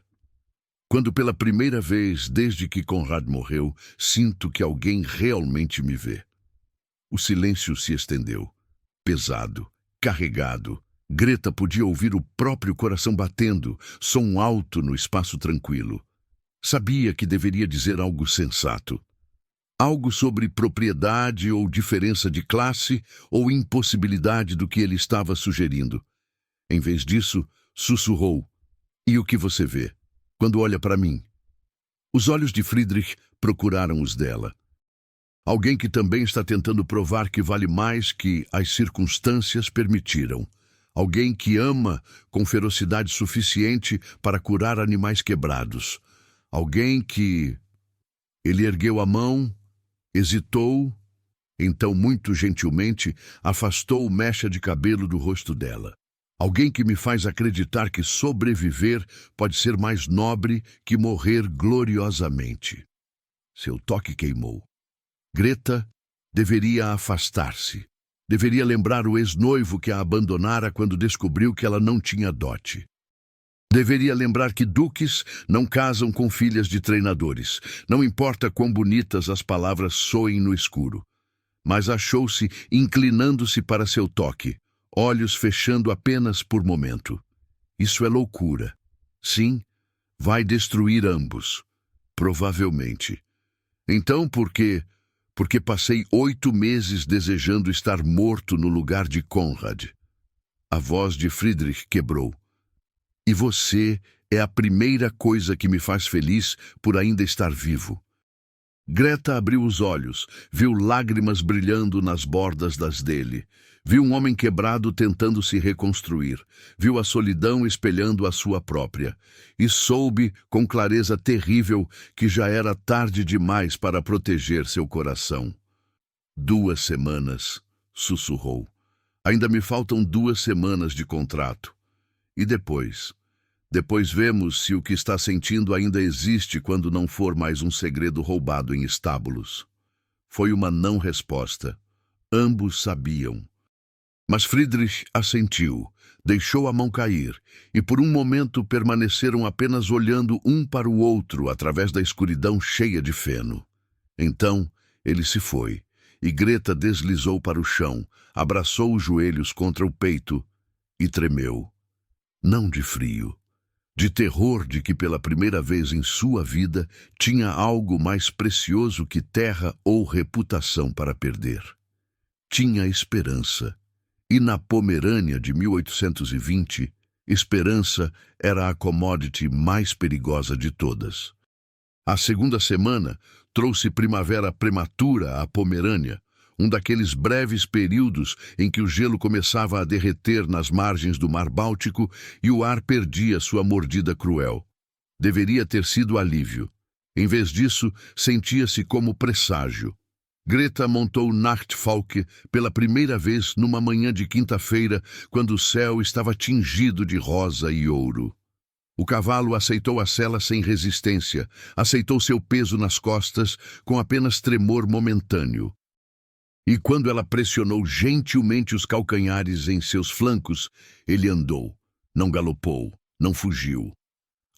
Quando pela primeira vez, desde que Conrad morreu, sinto que alguém realmente me vê. O silêncio se estendeu. Pesado, carregado. Greta podia ouvir o próprio coração batendo, som alto no espaço tranquilo. Sabia que deveria dizer algo sensato. Algo sobre propriedade ou diferença de classe ou impossibilidade do que ele estava sugerindo. Em vez disso, sussurrou. E o que você vê? Quando olha para mim? Os olhos de Friedrich procuraram os dela. Alguém que também está tentando provar que vale mais que as circunstâncias permitiram. Alguém que ama com ferocidade suficiente para curar animais quebrados. Alguém que... Ele ergueu a mão, hesitou, então muito gentilmente afastou o mecha de cabelo do rosto dela. Alguém que me faz acreditar que sobreviver pode ser mais nobre que morrer gloriosamente. Seu toque queimou. Greta deveria afastar-se. Deveria lembrar o ex-noivo que a abandonara quando descobriu que ela não tinha dote. Deveria lembrar que duques não casam com filhas de treinadores. Não importa quão bonitas as palavras soem no escuro. Mas achou-se inclinando-se para seu toque, olhos fechando apenas por momento. Isso é loucura. Sim, Vai destruir ambos. Provavelmente. Então, por quê? Porque passei 8 meses desejando estar morto no lugar de Conrad. A voz de Friedrich quebrou. E você é a primeira coisa que me faz feliz por ainda estar vivo. Greta abriu os olhos, viu lágrimas brilhando nas bordas das dele. Viu um homem quebrado tentando se reconstruir. Viu a solidão espelhando a sua própria. E soube, com clareza terrível, que já era tarde demais para proteger seu coração. 2 semanas, sussurrou. Ainda me faltam 2 semanas de contrato. E depois? Depois vemos se o que está sentindo ainda existe quando não for mais um segredo roubado em estábulos. Foi uma não resposta. Ambos sabiam. Mas Friedrich assentiu, deixou a mão cair, e por um momento permaneceram apenas olhando um para o outro através da escuridão cheia de feno. Então, ele se foi, e Greta deslizou para o chão, abraçou os joelhos contra o peito e tremeu. Não de frio, de terror de que pela primeira vez em sua vida tinha algo mais precioso que terra ou reputação para perder. Tinha esperança. E na Pomerânia de 1820, esperança era a commodity mais perigosa de todas. A segunda semana trouxe primavera prematura à Pomerânia, um daqueles breves períodos em que o gelo começava a derreter nas margens do Mar Báltico e o ar perdia sua mordida cruel. Deveria ter sido alívio. Em vez disso, sentia-se como presságio. Greta montou Nachtfalke pela primeira vez numa manhã de quinta-feira, quando o céu estava tingido de rosa e ouro. O cavalo aceitou a sela sem resistência, aceitou seu peso nas costas com apenas tremor momentâneo. E quando ela pressionou gentilmente os calcanhares em seus flancos, ele andou, não galopou, não fugiu.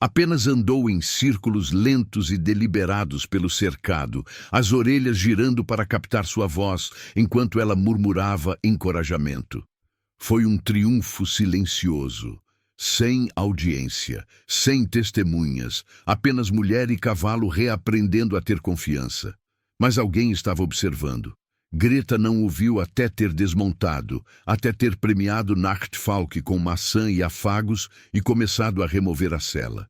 Apenas andou em círculos lentos e deliberados pelo cercado, as orelhas girando para captar sua voz, enquanto ela murmurava encorajamento. Foi um triunfo silencioso, sem audiência, sem testemunhas, apenas mulher e cavalo reaprendendo a ter confiança. Mas alguém estava observando. Greta não o viu até ter desmontado, até ter premiado Nachtfalke com maçã e afagos e começado a remover a sela.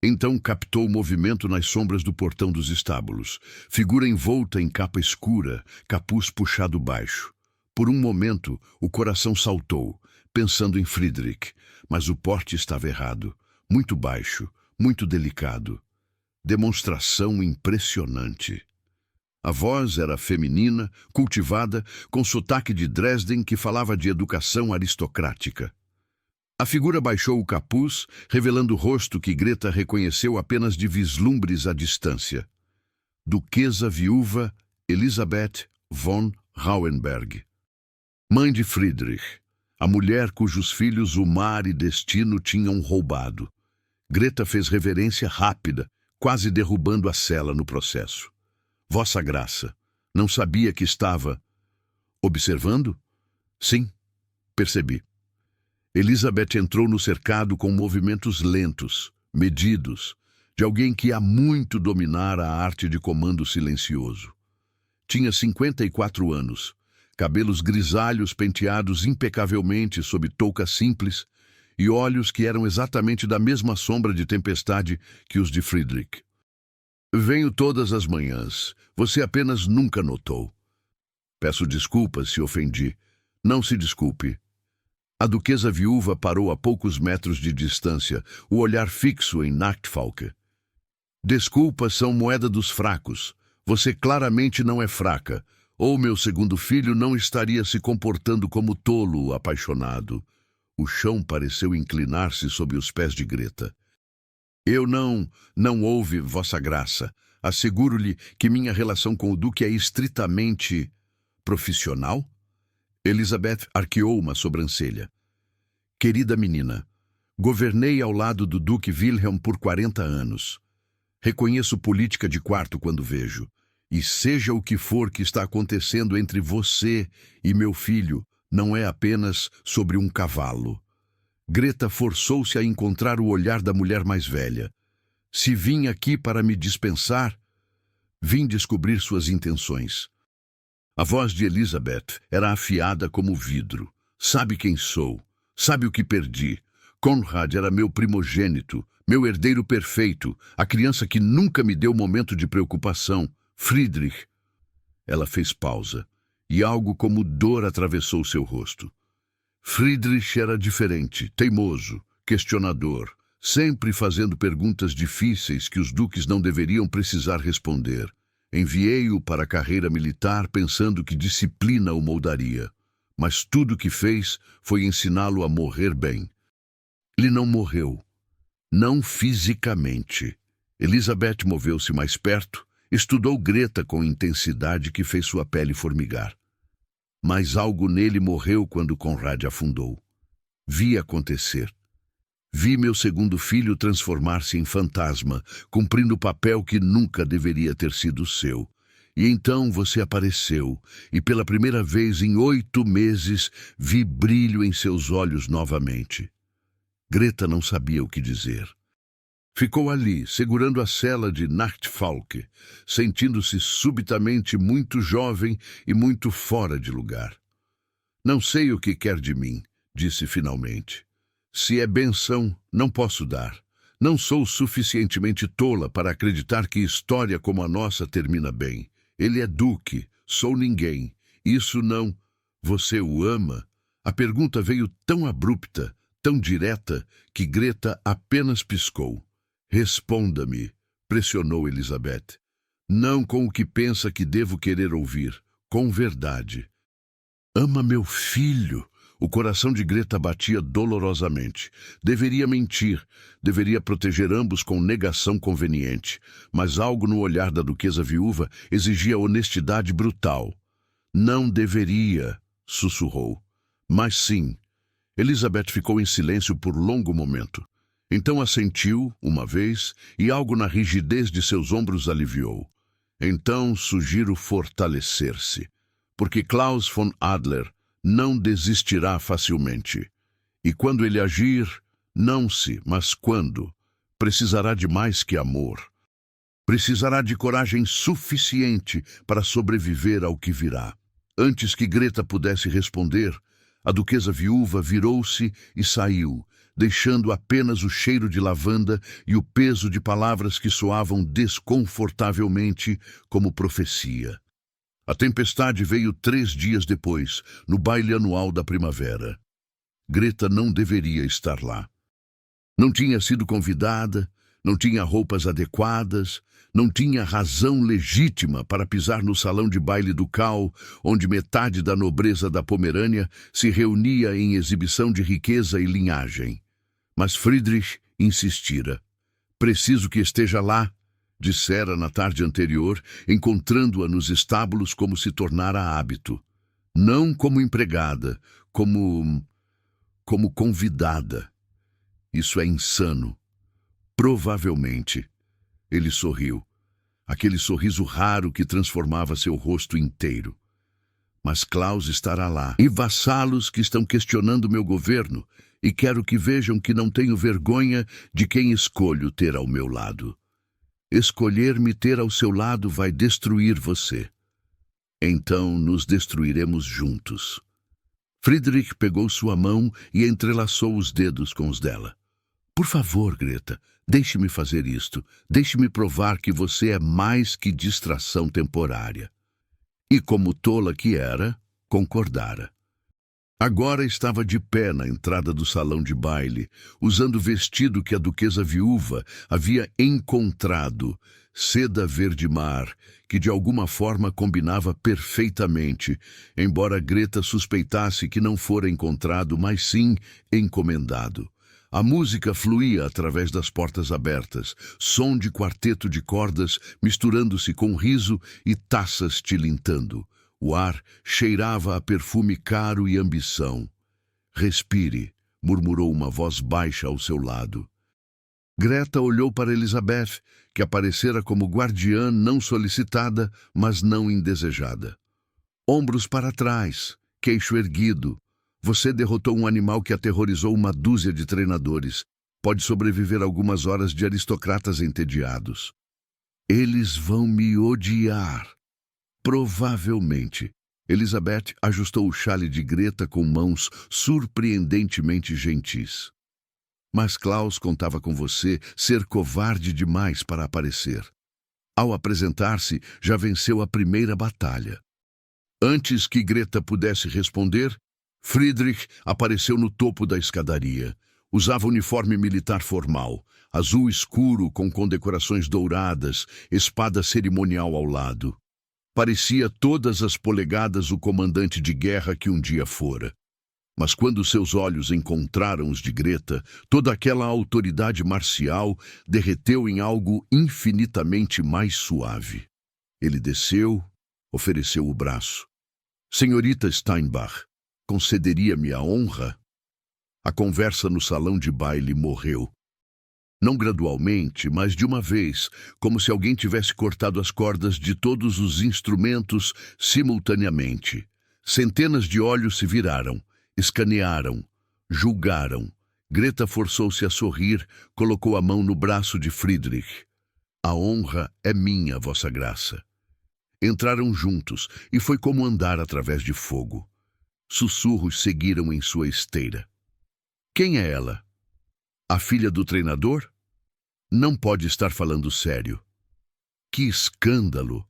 Então captou o movimento nas sombras do portão dos estábulos, figura envolta em capa escura, capuz puxado baixo. Por um momento, o coração saltou, pensando em Friedrich, mas o porte estava errado, muito baixo, muito delicado. Demonstração impressionante. A voz era feminina, cultivada, com sotaque de Dresden que falava de educação aristocrática. A figura baixou o capuz, revelando o rosto que Greta reconheceu apenas de vislumbres à distância. Duquesa viúva Elisabeth von Rauenberg. Mãe de Friedrich, a mulher cujos filhos o mar e destino tinham roubado. Greta fez reverência rápida, quase derrubando a sela no processo. Vossa Graça, não sabia que estava... Observando? Sim, percebi. Elizabeth entrou no cercado com movimentos lentos, medidos, de alguém que há muito dominara a arte de comando silencioso. Tinha 54 anos, cabelos grisalhos penteados impecavelmente sob touca simples e olhos que eram exatamente da mesma sombra de tempestade que os de Friedrich. Venho todas as manhãs. Você apenas nunca notou. Peço desculpas se ofendi. Não se desculpe. A duquesa viúva parou a poucos metros de distância, o olhar fixo em Nachtfalke. Desculpas são moeda dos fracos. Você claramente não é fraca. Ou meu segundo filho não estaria se comportando como tolo apaixonado. O chão pareceu inclinar-se sob os pés de Greta. Eu não houve, Vossa Graça. Asseguro-lhe que minha relação com o Duque é estritamente profissional? Elizabeth arqueou uma sobrancelha. Querida menina, governei ao lado do Duque Wilhelm por 40 anos. Reconheço política de quarto quando vejo. E seja o que for que está acontecendo entre você e meu filho, não é apenas sobre um cavalo. Greta forçou-se a encontrar o olhar da mulher mais velha. Se vim aqui para me dispensar, vim descobrir suas intenções. A voz de Elizabeth era afiada como vidro. Sabe quem sou, sabe o que perdi. Conrad era meu primogênito, meu herdeiro perfeito, a criança que nunca me deu momento de preocupação. Friedrich. Ela fez pausa, e algo como dor atravessou seu rosto. Friedrich era diferente, teimoso, questionador, sempre fazendo perguntas difíceis que os duques não deveriam precisar responder. Enviei-o para a carreira militar pensando que disciplina o moldaria, mas tudo o que fez foi ensiná-lo a morrer bem. Ele não morreu, não fisicamente. Elizabeth moveu-se mais perto, estudou Greta com intensidade que fez sua pele formigar. Mas algo nele morreu quando Conrad afundou. Vi acontecer. Vi meu segundo filho transformar-se em fantasma, cumprindo o papel que nunca deveria ter sido seu. E então você apareceu, e pela primeira vez em 8 meses vi brilho em seus olhos novamente. Greta não sabia o que dizer. Ficou ali, segurando a cela de Nachtfalke, sentindo-se subitamente muito jovem e muito fora de lugar. Não sei o que quer de mim, disse finalmente. Se é benção, não posso dar. Não sou suficientemente tola para acreditar que história como a nossa termina bem. Ele é duque, sou ninguém. Isso não... Você o ama? A pergunta veio tão abrupta, tão direta, que Greta apenas piscou. Responda-me, pressionou Elizabeth. Não com o que pensa que devo querer ouvir, com verdade. Ama meu filho. O coração de Greta batia dolorosamente. Deveria mentir, deveria proteger ambos com negação conveniente, mas algo no olhar da duquesa viúva exigia honestidade brutal. Não deveria, sussurrou. Mas sim. Elizabeth ficou em silêncio por longo momento. Então assentiu, uma vez, e algo na rigidez de seus ombros aliviou. Então sugiro fortalecer-se, porque Klaus von Adler não desistirá facilmente. E quando ele agir, não se, mas quando, precisará de mais que amor. Precisará de coragem suficiente para sobreviver ao que virá. Antes que Greta pudesse responder, a duquesa viúva virou-se e saiu, deixando apenas o cheiro de lavanda e o peso de palavras que soavam desconfortavelmente como profecia. A tempestade veio 3 dias depois, no baile anual da primavera. Greta não deveria estar lá. Não tinha sido convidada, não tinha roupas adequadas, não tinha razão legítima para pisar no salão de baile ducal, onde metade da nobreza da Pomerânia se reunia em exibição de riqueza e linhagem. Mas Friedrich insistira. Preciso que esteja lá, dissera na tarde anterior, encontrando-a nos estábulos como se tornara hábito. Não como empregada, como convidada. Isso é insano. Provavelmente. Ele sorriu. Aquele sorriso raro que transformava seu rosto inteiro. Mas Klaus estará lá. E vassalos que estão questionando meu governo, e quero que vejam que não tenho vergonha de quem escolho ter ao meu lado. Escolher-me ter ao seu lado vai destruir você. Então nos destruiremos juntos. Friedrich pegou sua mão e entrelaçou os dedos com os dela. Por favor, Greta, deixe-me fazer isto. Deixe-me provar que você é mais que distração temporária. E como tola que era, concordara. Agora estava de pé na entrada do salão de baile, usando o vestido que a duquesa viúva havia encontrado, seda verde-mar, que de alguma forma combinava perfeitamente, embora Greta suspeitasse que não fora encontrado, mas sim encomendado. A música fluía através das portas abertas, som de quarteto de cordas misturando-se com riso e taças tilintando. O ar cheirava a perfume caro e ambição. Respire, murmurou uma voz baixa ao seu lado. Greta olhou para Elizabeth, que aparecera como guardiã não solicitada, mas não indesejada. Ombros para trás, queixo erguido, Você derrotou um animal que aterrorizou uma dúzia de treinadores. Pode sobreviver algumas horas de aristocratas entediados. Eles vão me odiar. Provavelmente. Elizabeth ajustou o chale de Greta com mãos surpreendentemente gentis. Mas Klaus contava com você ser covarde demais para aparecer. Ao apresentar-se, já venceu a primeira batalha. Antes que Greta pudesse responder, Friedrich apareceu no topo da escadaria. Usava uniforme militar formal, azul escuro com condecorações douradas, espada cerimonial ao lado. Parecia todas as polegadas o comandante de guerra que um dia fora. Mas quando seus olhos encontraram os de Greta, toda aquela autoridade marcial derreteu em algo infinitamente mais suave. Ele desceu, ofereceu o braço. Senhorita Steinbach, concederia-me a honra? A conversa no salão de baile morreu. Não gradualmente, mas de uma vez, como se alguém tivesse cortado as cordas de todos os instrumentos simultaneamente. Centenas de olhos se viraram, escanearam, julgaram. Greta forçou-se a sorrir, colocou a mão no braço de Friedrich. A honra é minha, Vossa Graça. Entraram juntos, e foi como andar através de fogo. Sussurros seguiram em sua esteira. Quem é ela? A filha do treinador? Não pode estar falando sério. Que escândalo!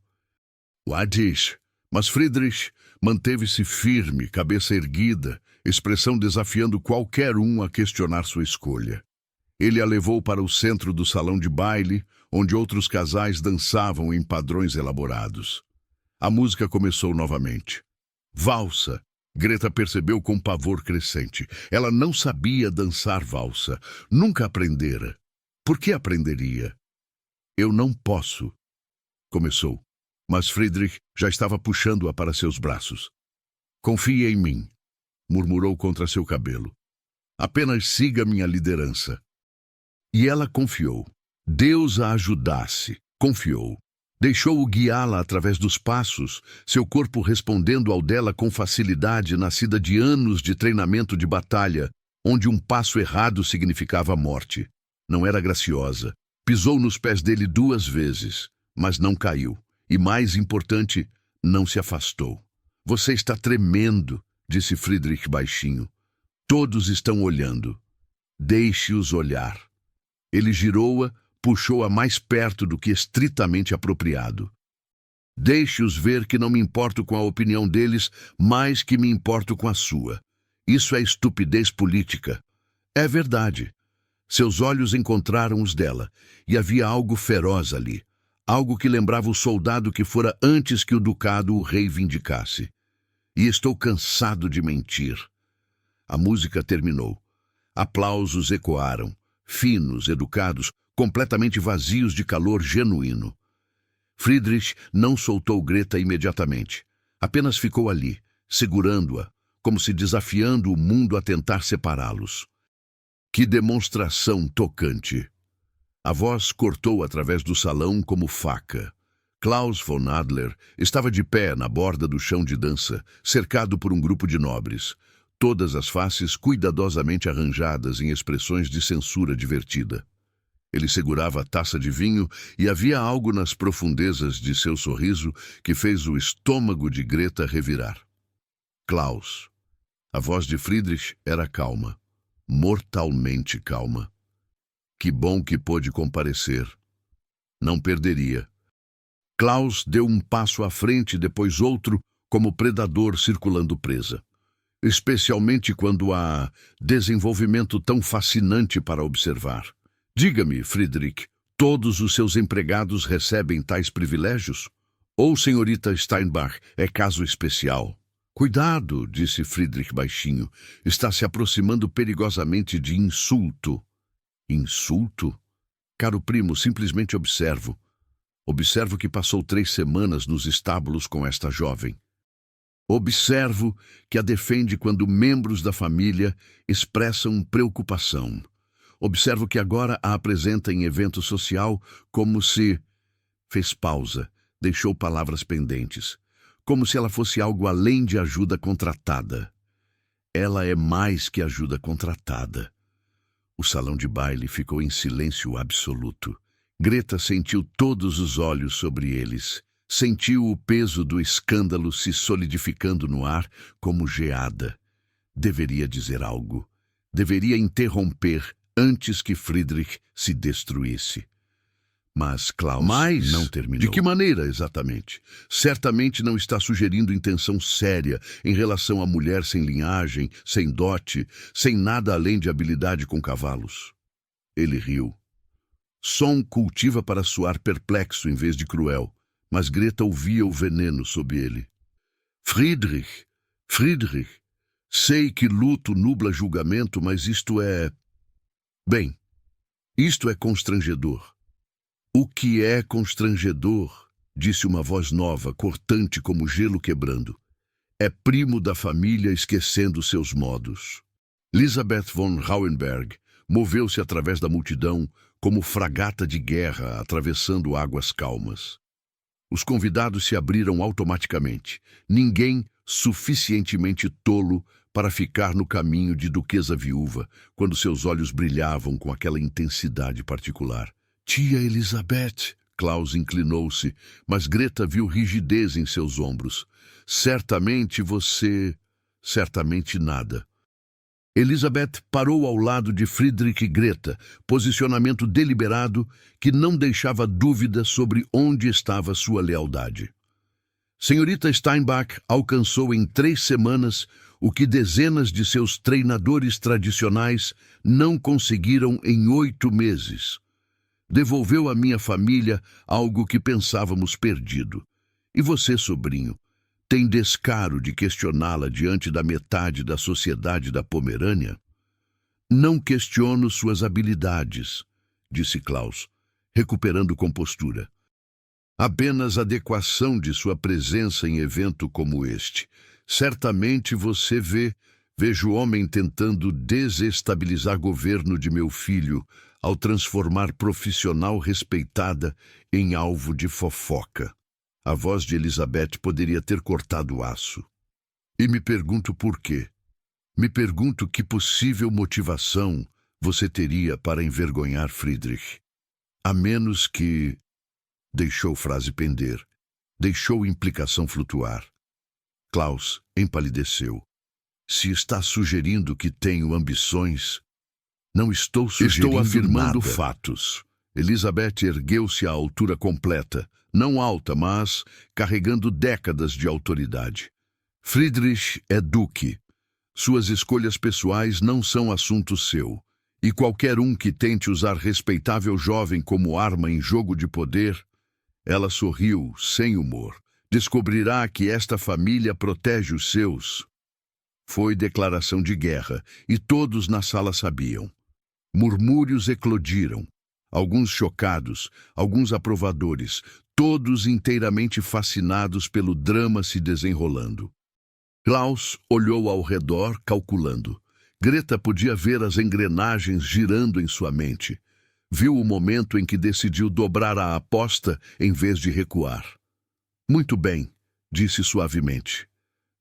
Wadish, mas Friedrich manteve-se firme, cabeça erguida, expressão desafiando qualquer um a questionar sua escolha. Ele a levou para o centro do salão de baile, onde outros casais dançavam em padrões elaborados. A música começou novamente. Valsa! Greta percebeu com pavor crescente. Ela não sabia dançar valsa. Nunca aprendera. Por que aprenderia? Eu não posso. Começou. Mas Friedrich já estava puxando-a para seus braços. Confie em mim, murmurou contra seu cabelo. Apenas siga minha liderança. E ela confiou. Deus a ajudasse. Confiou. Deixou-o guiá-la através dos passos, seu corpo respondendo ao dela com facilidade nascida de anos de treinamento de batalha, onde um passo errado significava a morte. Não era graciosa. Pisou nos pés dele 2 vezes, mas não caiu. E, mais importante, não se afastou. Você está tremendo, disse Friedrich baixinho. Todos estão olhando. Deixe-os olhar. Ele girou-a, puxou-a mais perto do que estritamente apropriado. Deixe-os ver que não me importo com a opinião deles, mais que me importo com a sua. Isso é estupidez política. É verdade. Seus olhos encontraram os dela, e havia algo feroz ali. Algo que lembrava o soldado que fora antes que o ducado o reivindicasse. E estou cansado de mentir. A música terminou. Aplausos ecoaram, finos, educados, completamente vazios de calor genuíno. Friedrich não soltou Greta imediatamente. Apenas ficou ali, segurando-a, como se desafiando o mundo a tentar separá-los. Que demonstração tocante! A voz cortou através do salão como faca. Klaus von Adler estava de pé na borda do chão de dança, cercado por um grupo de nobres, todas as faces cuidadosamente arranjadas em expressões de censura divertida. Ele segurava a taça de vinho e havia algo nas profundezas de seu sorriso que fez o estômago de Greta revirar. Klaus. A voz de Friedrich era calma, mortalmente calma. Que bom que pôde comparecer. Não perderia. Klaus deu um passo à frente, depois outro, como predador circulando presa. Especialmente quando há desenvolvimento tão fascinante para observar. Diga-me, Friedrich, todos os seus empregados recebem tais privilégios? Ou senhorita Steinbach é caso especial? Cuidado, disse Friedrich baixinho. Está se aproximando perigosamente de insulto. Insulto? Caro primo, simplesmente observo. Observo que passou 3 semanas nos estábulos com esta jovem. Observo que a defende quando membros da família expressam preocupação. Observo que agora a apresenta em evento social como se... Fez pausa, deixou palavras pendentes. Como se ela fosse algo além de ajuda contratada. Ela é mais que ajuda contratada. O salão de baile ficou em silêncio absoluto. Greta sentiu todos os olhos sobre eles. Sentiu o peso do escândalo se solidificando no ar como geada. Deveria dizer algo. Deveria interromper antes que Friedrich se destruísse. Mas Klaus não terminou. De que maneira, exatamente? Certamente não está sugerindo intenção séria em relação à mulher sem linhagem, sem dote, sem nada além de habilidade com cavalos. Ele riu. Som cultiva para soar perplexo em vez de cruel, mas Greta ouvia o veneno sob ele. Friedrich, sei que luto nubla julgamento, mas isto é... Bem, isto é constrangedor. O que é constrangedor, disse uma voz nova, cortante como gelo quebrando. É primo da família esquecendo seus modos. Elisabeth von Rauenberg moveu-se através da multidão como fragata de guerra atravessando águas calmas. Os convidados se abriram automaticamente. Ninguém suficientemente tolo para ficar no caminho de duquesa viúva, quando seus olhos brilhavam com aquela intensidade particular. Tia Elisabeth, Klaus inclinou-se, mas Greta viu rigidez em seus ombros. Certamente você... certamente nada. Elisabeth parou ao lado de Friedrich e Greta, posicionamento deliberado que não deixava dúvida sobre onde estava sua lealdade. Senhorita Steinbach alcançou em 3 semanas o que dezenas de seus treinadores tradicionais não conseguiram em 8 meses. Devolveu à minha família algo que pensávamos perdido. E você, sobrinho, tem descaro de questioná-la diante da metade da sociedade da Pomerânia? Não questiono suas habilidades, disse Klaus, recuperando compostura. Apenas adequação de sua presença em evento como este. Certamente você vejo homem tentando desestabilizar governo de meu filho ao transformar profissional respeitada em alvo de fofoca. A voz de Elisabeth poderia ter cortado o aço. E me pergunto por quê. Me pergunto que possível motivação você teria para envergonhar Friedrich. A menos que... Deixou frase pender. Deixou implicação flutuar. Klaus empalideceu. Se está sugerindo que tenho ambições... Não estou sugerindo Estou afirmando nada. Fatos. Elisabeth ergueu-se à altura completa, não alta, mas carregando décadas de autoridade. Friedrich é duque. Suas escolhas pessoais não são assunto seu. E qualquer um que tente usar respeitável jovem como arma em jogo de poder... Ela sorriu, sem humor. Descobrirá que esta família protege os seus. Foi declaração de guerra, e todos na sala sabiam. Murmúrios eclodiram. Alguns chocados, alguns aprovadores, todos inteiramente fascinados pelo drama se desenrolando. Klaus olhou ao redor, calculando. Greta podia ver as engrenagens girando em sua mente. Viu o momento em que decidiu dobrar a aposta em vez de recuar. Muito bem, disse suavemente.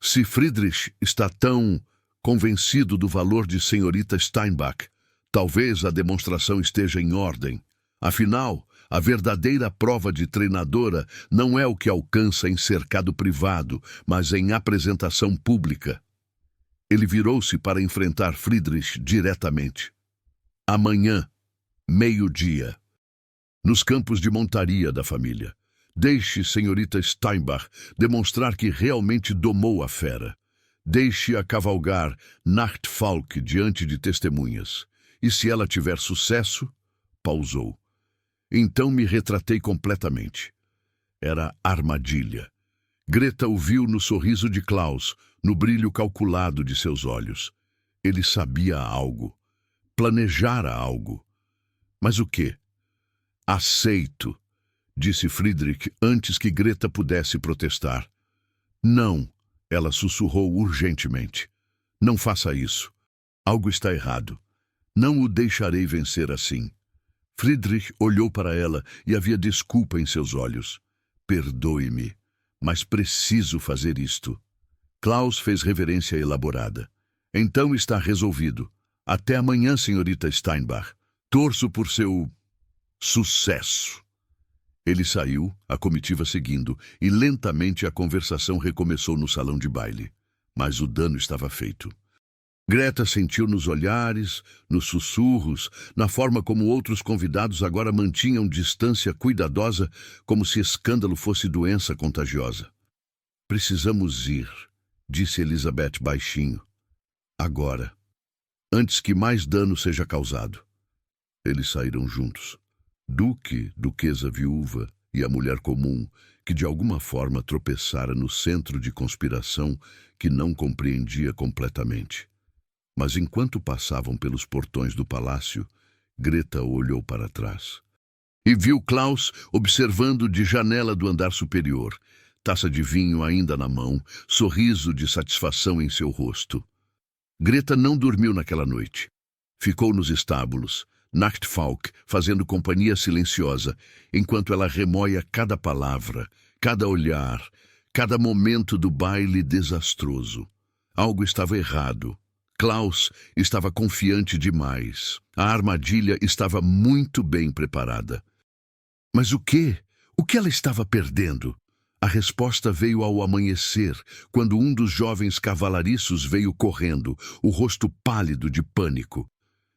Se Friedrich está tão convencido do valor de senhorita Steinbach, talvez a demonstração esteja em ordem. Afinal, a verdadeira prova de treinadora não é o que alcança em cercado privado, mas em apresentação pública. Ele virou-se para enfrentar Friedrich diretamente. Amanhã, 12h, nos campos de montaria da família. Deixe senhorita Steinbach demonstrar que realmente domou a fera. Deixe-a cavalgar Nachtfalk diante de testemunhas. E se ela tiver sucesso, pausou. Então me retratei completamente. Era armadilha. Greta o viu no sorriso de Klaus, no brilho calculado de seus olhos. Ele sabia algo. Planejara algo. Mas o quê? Aceito, disse Friedrich antes que Greta pudesse protestar. Não, ela sussurrou urgentemente. Não faça isso. Algo está errado. Não o deixarei vencer assim. Friedrich olhou para ela e havia desculpa em seus olhos. Perdoe-me, mas preciso fazer isto. Klaus fez reverência elaborada. Então está resolvido. Até amanhã, senhorita Steinbach. Torço por seu sucesso. Ele saiu, a comitiva seguindo, e lentamente a conversação recomeçou no salão de baile. Mas o dano estava feito. Greta sentiu nos olhares, nos sussurros, na forma como outros convidados agora mantinham distância cuidadosa, como se escândalo fosse doença contagiosa. Precisamos ir, disse Elizabeth baixinho. Agora, antes que mais dano seja causado. Eles saíram juntos. Duque, duquesa viúva e a mulher comum, que de alguma forma tropeçara no centro de conspiração que não compreendia completamente. Mas enquanto passavam pelos portões do palácio, Greta olhou para trás. E viu Klaus observando de janela do andar superior, taça de vinho ainda na mão, sorriso de satisfação em seu rosto. Greta não dormiu naquela noite. Ficou nos estábulos, Nachtfalk fazendo companhia silenciosa, enquanto ela remoia cada palavra, cada olhar, cada momento do baile desastroso. Algo estava errado. Klaus estava confiante demais. A armadilha estava muito bem preparada. Mas o quê? O que ela estava perdendo? A resposta veio ao amanhecer, quando um dos jovens cavalariços veio correndo, o rosto pálido de pânico.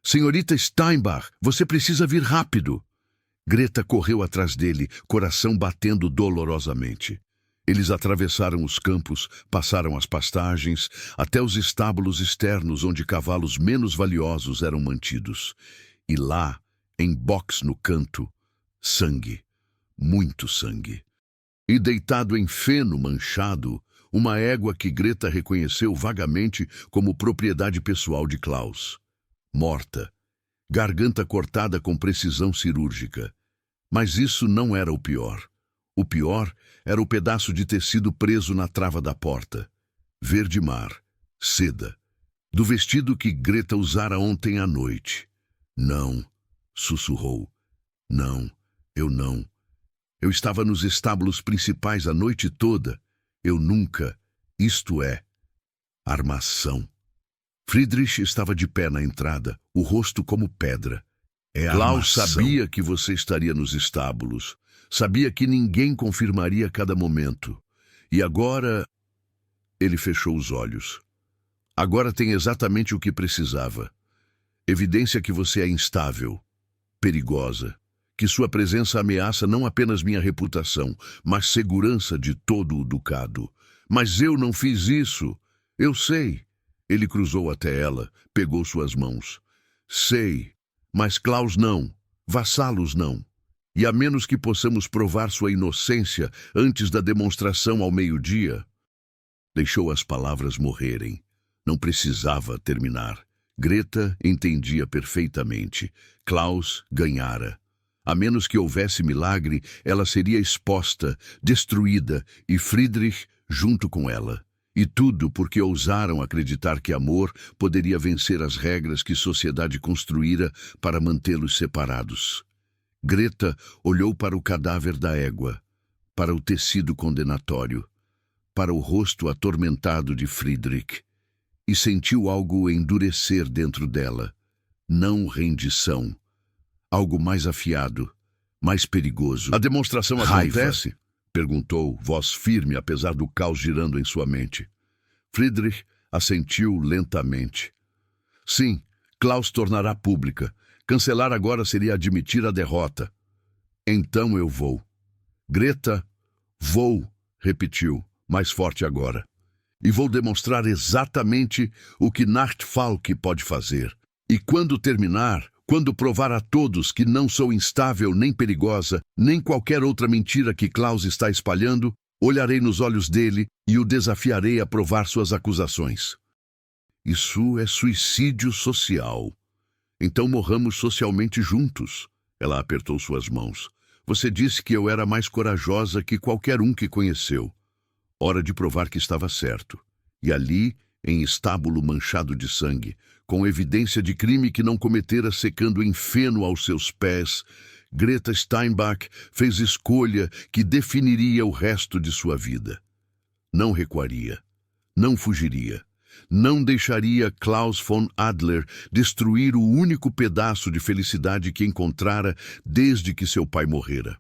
Senhorita Steinbach, você precisa vir rápido. Greta correu atrás dele, coração batendo dolorosamente. Eles atravessaram os campos, passaram as pastagens, até os estábulos externos onde cavalos menos valiosos eram mantidos. E lá, em box no canto, sangue, muito sangue. E deitado em feno manchado, uma égua que Greta reconheceu vagamente como propriedade pessoal de Klaus. Morta, garganta cortada com precisão cirúrgica. Mas isso não era o pior. O pior era o pedaço de tecido preso na trava da porta. Verde mar, seda, do vestido que Greta usara ontem à noite. Não, sussurrou. Não, eu não. Eu estava nos estábulos principais a noite toda. Eu nunca, isto é, armação. Friedrich estava de pé na entrada, o rosto como pedra. Klaus sabia que você estaria nos estábulos. Sabia que ninguém confirmaria a cada momento. E agora... Ele fechou os olhos. Agora tem exatamente o que precisava. Evidência que você é instável, perigosa, que sua presença ameaça não apenas minha reputação, mas segurança de todo o ducado. Mas eu não fiz isso. Eu sei. Ele cruzou até ela, pegou suas mãos. Sei, mas Klaus não. Vassalos não. E a menos que possamos provar sua inocência antes da demonstração ao meio-dia... Deixou as palavras morrerem. Não precisava terminar. Greta entendia perfeitamente. Klaus ganhara. A menos que houvesse milagre, ela seria exposta, destruída, e Friedrich junto com ela. E tudo porque ousaram acreditar que amor poderia vencer as regras que sociedade construíra para mantê-los separados. Greta olhou para o cadáver da égua, para o tecido condenatório, para o rosto atormentado de Friedrich, e sentiu algo endurecer dentro dela. Não rendição. Algo mais afiado, mais perigoso. A demonstração acontece? Perguntou, voz firme apesar do caos girando em sua mente. Friedrich assentiu lentamente. Sim, Klaus tornará pública. Cancelar agora seria admitir a derrota. Então eu vou. Greta, vou, repetiu, mais forte agora. E vou demonstrar exatamente o que Nachtfalk pode fazer. E quando terminar, quando provar a todos que não sou instável nem perigosa, nem qualquer outra mentira que Klaus está espalhando, olharei nos olhos dele e o desafiarei a provar suas acusações. Isso é suicídio social. Então morramos socialmente juntos. Ela apertou suas mãos. Você disse que eu era mais corajosa que qualquer um que conheceu. Hora de provar que estava certo. E ali, em estábulo manchado de sangue, com evidência de crime que não cometera secando em feno aos seus pés, Greta Steinbach fez escolha que definiria o resto de sua vida. Não recuaria, não fugiria, Não deixaria Klaus von Adler destruir o único pedaço de felicidade que encontrara desde que seu pai morrera.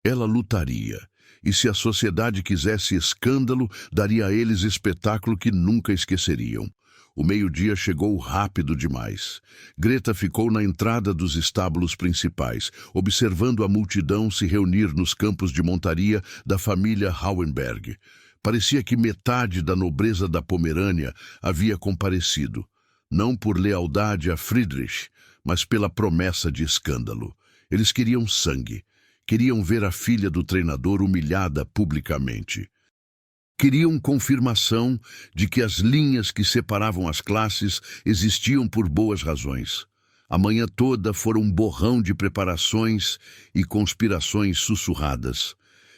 Ela lutaria, e se a sociedade quisesse escândalo, daria a eles espetáculo que nunca esqueceriam. O meio-dia chegou rápido demais. Greta ficou na entrada dos estábulos principais, observando a multidão se reunir nos campos de montaria da família Hauenberg. Parecia que metade da nobreza da Pomerânia havia comparecido, não por lealdade a Friedrich, mas pela promessa de escândalo. Eles queriam sangue. Queriam ver a filha do treinador humilhada publicamente. Queriam confirmação de que as linhas que separavam as classes existiam por boas razões. A manhã toda fora um borrão de preparações e conspirações sussurradas.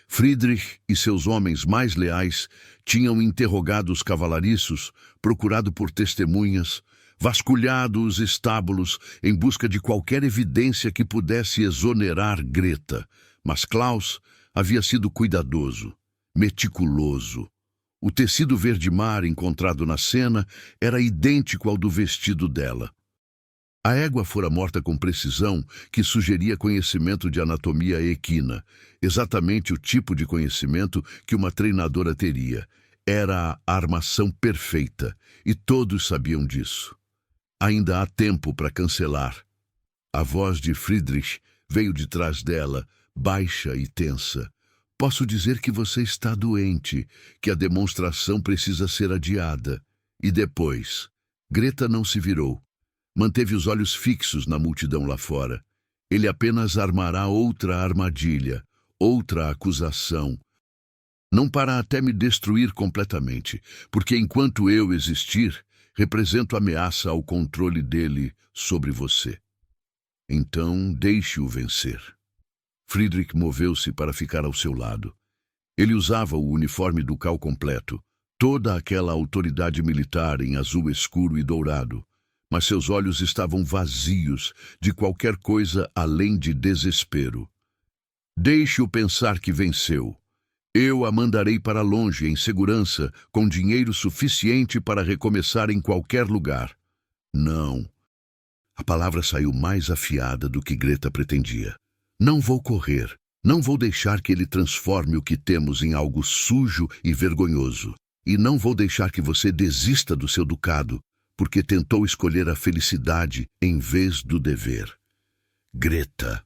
Friedrich e seus homens mais leais tinham interrogado os cavalariços, procurado por testemunhas, vasculhado os estábulos em busca de qualquer evidência que pudesse exonerar Greta. Mas Klaus havia sido cuidadoso, meticuloso. O tecido verde-mar encontrado na cena era idêntico ao do vestido dela. A égua fora morta com precisão que sugeria conhecimento de anatomia equina, exatamente o tipo de conhecimento que uma treinadora teria. Era a armação perfeita, e todos sabiam disso. Ainda há tempo para cancelar. A voz de Friedrich veio de trás dela, baixa e tensa. Posso dizer que você está doente, que a demonstração precisa ser adiada. E depois? Greta não se virou. Manteve os olhos fixos na multidão lá fora. Ele apenas armará outra armadilha, outra acusação. Não para até me destruir completamente, porque enquanto eu existir, represento ameaça ao controle dele sobre você. Então, deixe-o vencer. Friedrich moveu-se para ficar ao seu lado. Ele usava o uniforme ducal completo, toda aquela autoridade militar em azul escuro e dourado, mas seus olhos estavam vazios de qualquer coisa além de desespero. Deixe-o pensar que venceu. Eu a mandarei para longe, em segurança, com dinheiro suficiente para recomeçar em qualquer lugar. Não. A palavra saiu mais afiada do que Greta pretendia. Não vou correr. Não vou deixar que ele transforme o que temos em algo sujo e vergonhoso. E não vou deixar que você desista do seu ducado, porque tentou escolher a felicidade em vez do dever. Greta,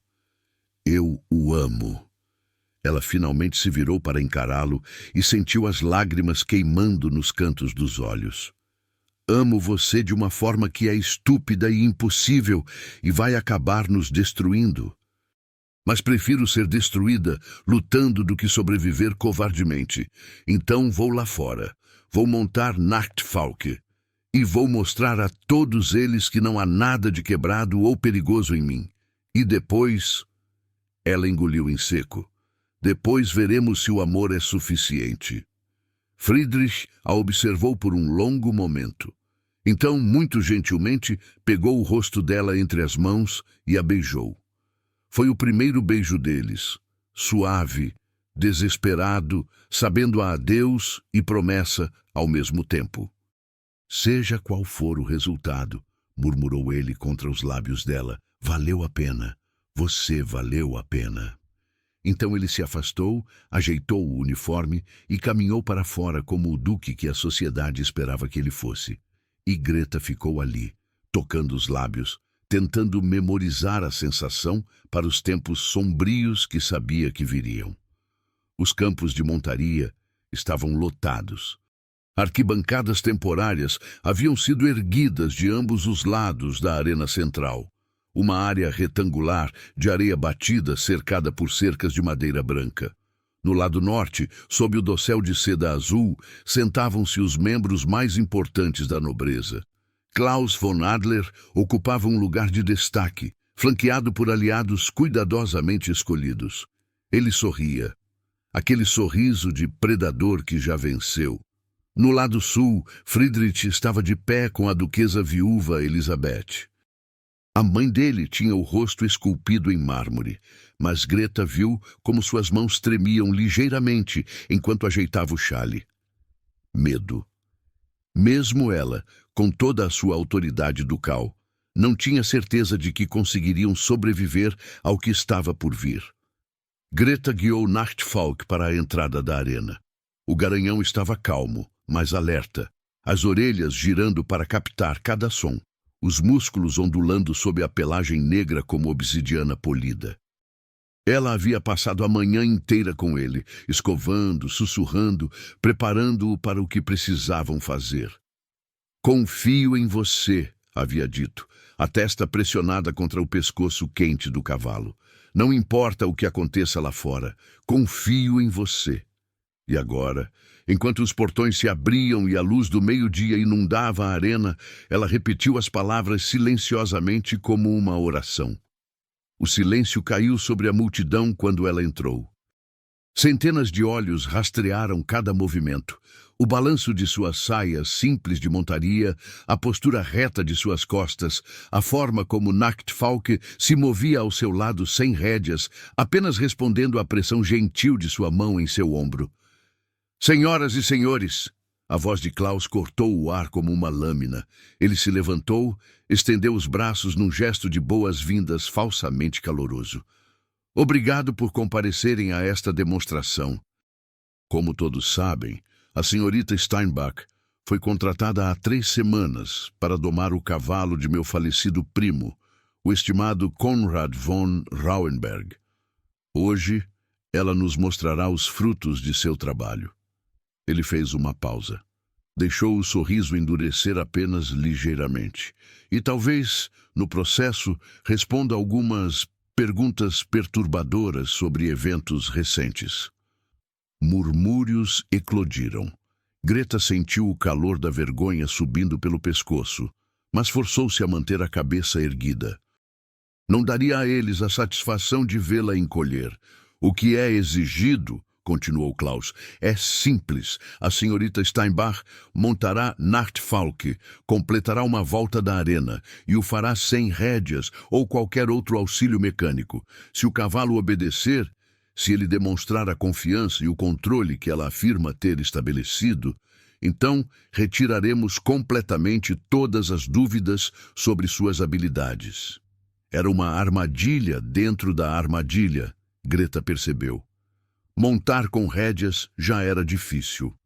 eu o amo. Ela finalmente se virou para encará-lo e sentiu as lágrimas queimando nos cantos dos olhos. Amo você de uma forma que é estúpida e impossível e vai acabar nos destruindo. Mas prefiro ser destruída lutando do que sobreviver covardemente. Então vou lá fora. Vou montar Nachtfalke. E vou mostrar a todos eles que não há nada de quebrado ou perigoso em mim. E depois... Ela engoliu em seco. Depois veremos se o amor é suficiente. Friedrich a observou por um longo momento. Então, muito gentilmente, pegou o rosto dela entre as mãos e a beijou. Foi o primeiro beijo deles, suave, desesperado, sabendo a adeus e promessa ao mesmo tempo. Seja qual for o resultado, murmurou ele contra os lábios dela, valeu a pena. Você valeu a pena. Então ele se afastou, ajeitou o uniforme e caminhou para fora como o duque que a sociedade esperava que ele fosse. E Greta ficou ali, tocando os lábios, tentando memorizar a sensação para os tempos sombrios que sabia que viriam. Os campos de montaria estavam lotados. Arquibancadas temporárias haviam sido erguidas de ambos os lados da arena central. Uma área retangular de areia batida cercada por cercas de madeira branca. No lado norte, sob o dossel de seda azul, sentavam-se os membros mais importantes da nobreza. Klaus von Adler ocupava um lugar de destaque, flanqueado por aliados cuidadosamente escolhidos. Ele sorria. Aquele sorriso de predador que já venceu. No lado sul, Friedrich estava de pé com a duquesa viúva Elizabeth. A mãe dele tinha o rosto esculpido em mármore, mas Greta viu como suas mãos tremiam ligeiramente enquanto ajeitava o chale. Medo. Mesmo ela, com toda a sua autoridade ducal, não tinha certeza de que conseguiriam sobreviver ao que estava por vir. Greta guiou Nachtfalk para a entrada da arena. O garanhão estava calmo, mas alerta, as orelhas girando para captar cada som, os músculos ondulando sob a pelagem negra como obsidiana polida. Ela havia passado a manhã inteira com ele, escovando, sussurrando, preparando-o para o que precisavam fazer. "Confio em você", havia dito, a testa pressionada contra o pescoço quente do cavalo. "Não importa o que aconteça lá fora, confio em você." E agora, enquanto os portões se abriam e a luz do meio-dia inundava a arena, ela repetiu as palavras silenciosamente como uma oração. O silêncio caiu sobre a multidão quando ela entrou. Centenas de olhos rastrearam cada movimento. O balanço de suas saias simples de montaria, a postura reta de suas costas, a forma como Nachtfalk se movia ao seu lado sem rédeas, apenas respondendo à pressão gentil de sua mão em seu ombro. "Senhoras e senhores!" A voz de Klaus cortou o ar como uma lâmina. Ele se levantou, estendeu os braços num gesto de boas-vindas falsamente caloroso. "Obrigado por comparecerem a esta demonstração. Como todos sabem, a senhorita Steinbach foi contratada há 3 semanas para domar o cavalo de meu falecido primo, o estimado Konrad von Rauenberg. Hoje, ela nos mostrará os frutos de seu trabalho." Ele fez uma pausa. Deixou o sorriso endurecer apenas ligeiramente. E talvez, no processo, responda algumas perguntas perturbadoras sobre eventos recentes. Murmúrios eclodiram. Greta sentiu o calor da vergonha subindo pelo pescoço, mas forçou-se a manter a cabeça erguida. Não daria a eles a satisfação de vê-la encolher. "O que é exigido", continuou Klaus, "é simples. A senhorita Steinbach montará Nachtfalk, completará uma volta da arena e o fará sem rédeas ou qualquer outro auxílio mecânico. Se o cavalo obedecer, se ele demonstrar a confiança e o controle que ela afirma ter estabelecido, então retiraremos completamente todas as dúvidas sobre suas habilidades." Era uma armadilha dentro da armadilha, Greta percebeu. Montar com rédeas já era difícil.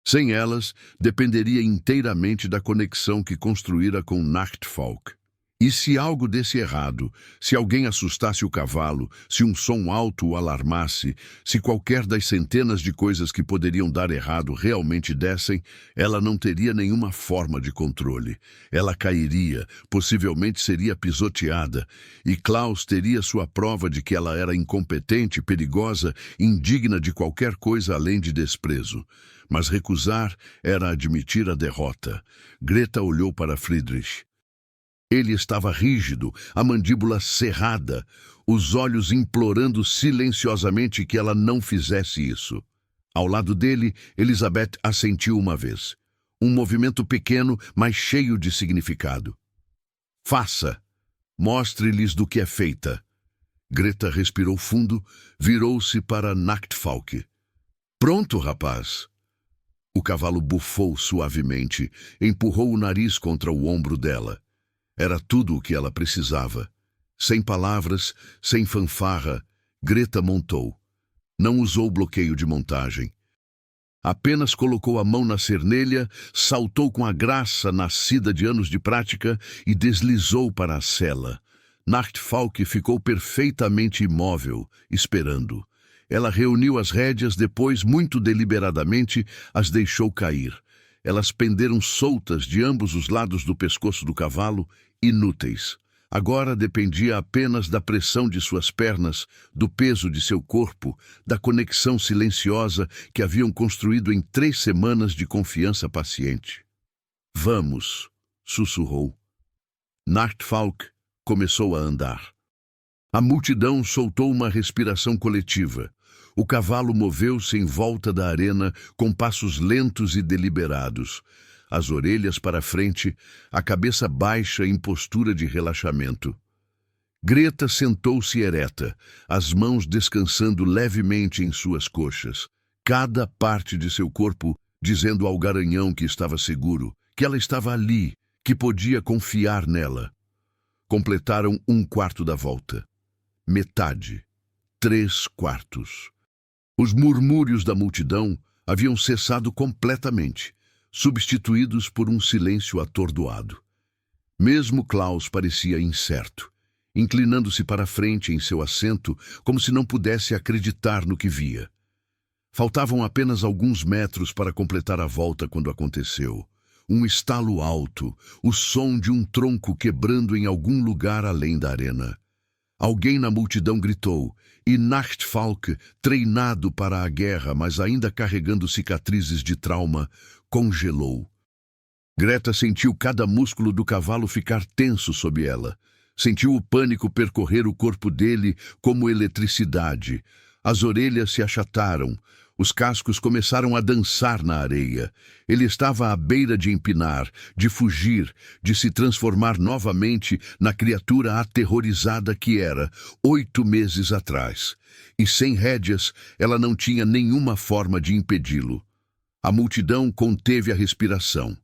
Sem elas, dependeria inteiramente da conexão que construíra com Nachtfalk. E se algo desse errado, se alguém assustasse o cavalo, se um som alto o alarmasse, se qualquer das centenas de coisas que poderiam dar errado realmente dessem, ela não teria nenhuma forma de controle. Ela cairia, possivelmente seria pisoteada, e Klaus teria sua prova de que ela era incompetente, perigosa, indigna de qualquer coisa além de desprezo. Mas recusar era admitir a derrota. Greta olhou para Friedrich. Ele estava rígido, a mandíbula cerrada, os olhos implorando silenciosamente que ela não fizesse isso. Ao lado dele, Elizabeth assentiu uma vez. Um movimento pequeno, mas cheio de significado. "Faça. Mostre-lhes do que é feita." Greta respirou fundo, virou-se para Nachtfalk. "Pronto, rapaz." O cavalo bufou suavemente, empurrou o nariz contra o ombro dela. Era tudo o que ela precisava. Sem palavras, sem fanfarra, Greta montou. Não usou bloqueio de montagem. Apenas colocou a mão na cernelha, saltou com a graça nascida de anos de prática e deslizou para a sela. Nachtfalk ficou perfeitamente imóvel, esperando. Ela reuniu as rédeas, depois, muito deliberadamente, as deixou cair. Elas penderam soltas de ambos os lados do pescoço do cavalo, inúteis. Agora dependia apenas da pressão de suas pernas, do peso de seu corpo, da conexão silenciosa que haviam construído em 3 semanas de confiança paciente. "Vamos", sussurrou. Nachtfalk começou a andar. A multidão soltou uma respiração coletiva. O cavalo moveu-se em volta da arena com passos lentos e deliberados. As orelhas para frente, a cabeça baixa em postura de relaxamento. Greta sentou-se ereta, as mãos descansando levemente em suas coxas. Cada parte de seu corpo dizendo ao garanhão que estava seguro, que ela estava ali, que podia confiar nela. Completaram 1/4 da volta. Metade. 3/4. Os murmúrios da multidão haviam cessado completamente, substituídos por um silêncio atordoado. Mesmo Klaus parecia incerto, inclinando-se para a frente em seu assento, como se não pudesse acreditar no que via. Faltavam apenas alguns metros para completar a volta quando aconteceu. Um estalo alto, o som de um tronco quebrando em algum lugar além da arena. Alguém na multidão gritou, e Nachtfalk, treinado para a guerra, mas ainda carregando cicatrizes de trauma, congelou. Greta sentiu cada músculo do cavalo ficar tenso sob ela. Sentiu o pânico percorrer o corpo dele como eletricidade. As orelhas se achataram. Os cascos começaram a dançar na areia. Ele estava à beira de empinar, de fugir, de se transformar novamente na criatura aterrorizada que era 8 meses atrás. E sem rédeas, ela não tinha nenhuma forma de impedi-lo. A multidão conteve a respiração.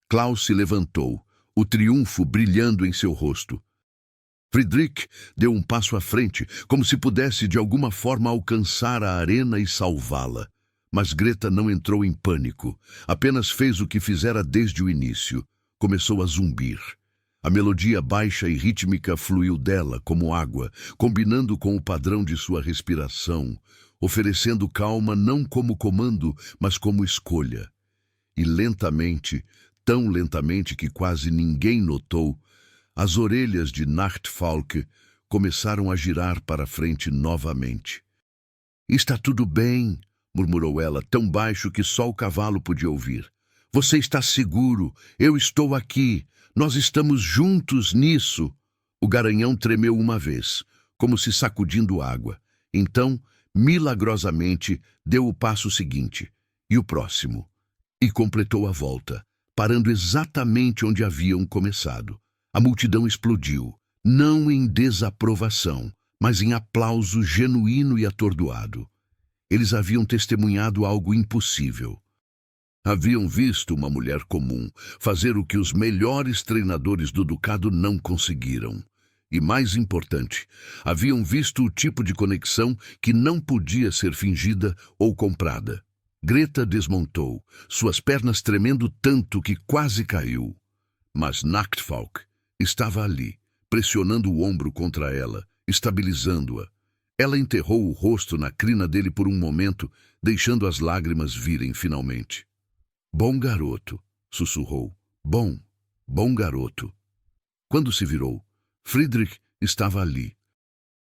Klaus se levantou, o triunfo brilhando em seu rosto. Friedrich deu um passo à frente, como se pudesse de alguma forma alcançar a arena e salvá-la. Mas Greta não entrou em pânico, apenas fez o que fizera desde o início. Começou a zumbir. A melodia baixa e rítmica fluiu dela como água, combinando com o padrão de sua respiração, oferecendo calma não como comando, mas como escolha. E lentamente, tão lentamente que quase ninguém notou, as orelhas de Nachtfalk começaram a girar para frente novamente. "Está tudo bem", murmurou ela, tão baixo que só o cavalo podia ouvir. "Você está seguro, eu estou aqui, nós estamos juntos nisso." O garanhão tremeu uma vez, como se sacudindo água. Então, milagrosamente, deu o passo seguinte, e o próximo, e completou a volta, parando exatamente onde haviam começado. A multidão explodiu, não em desaprovação, mas em aplauso genuíno e atordoado. Eles haviam testemunhado algo impossível. Haviam visto uma mulher comum fazer o que os melhores treinadores do ducado não conseguiram. E mais importante, haviam visto o tipo de conexão que não podia ser fingida ou comprada. Greta desmontou, suas pernas tremendo tanto que quase caiu. Mas Nachtfalk estava ali, pressionando o ombro contra ela, estabilizando-a. Ela enterrou o rosto na crina dele por um momento, deixando as lágrimas virem finalmente. "Bom garoto", sussurrou. Bom garoto." Quando se virou, Friedrich estava ali.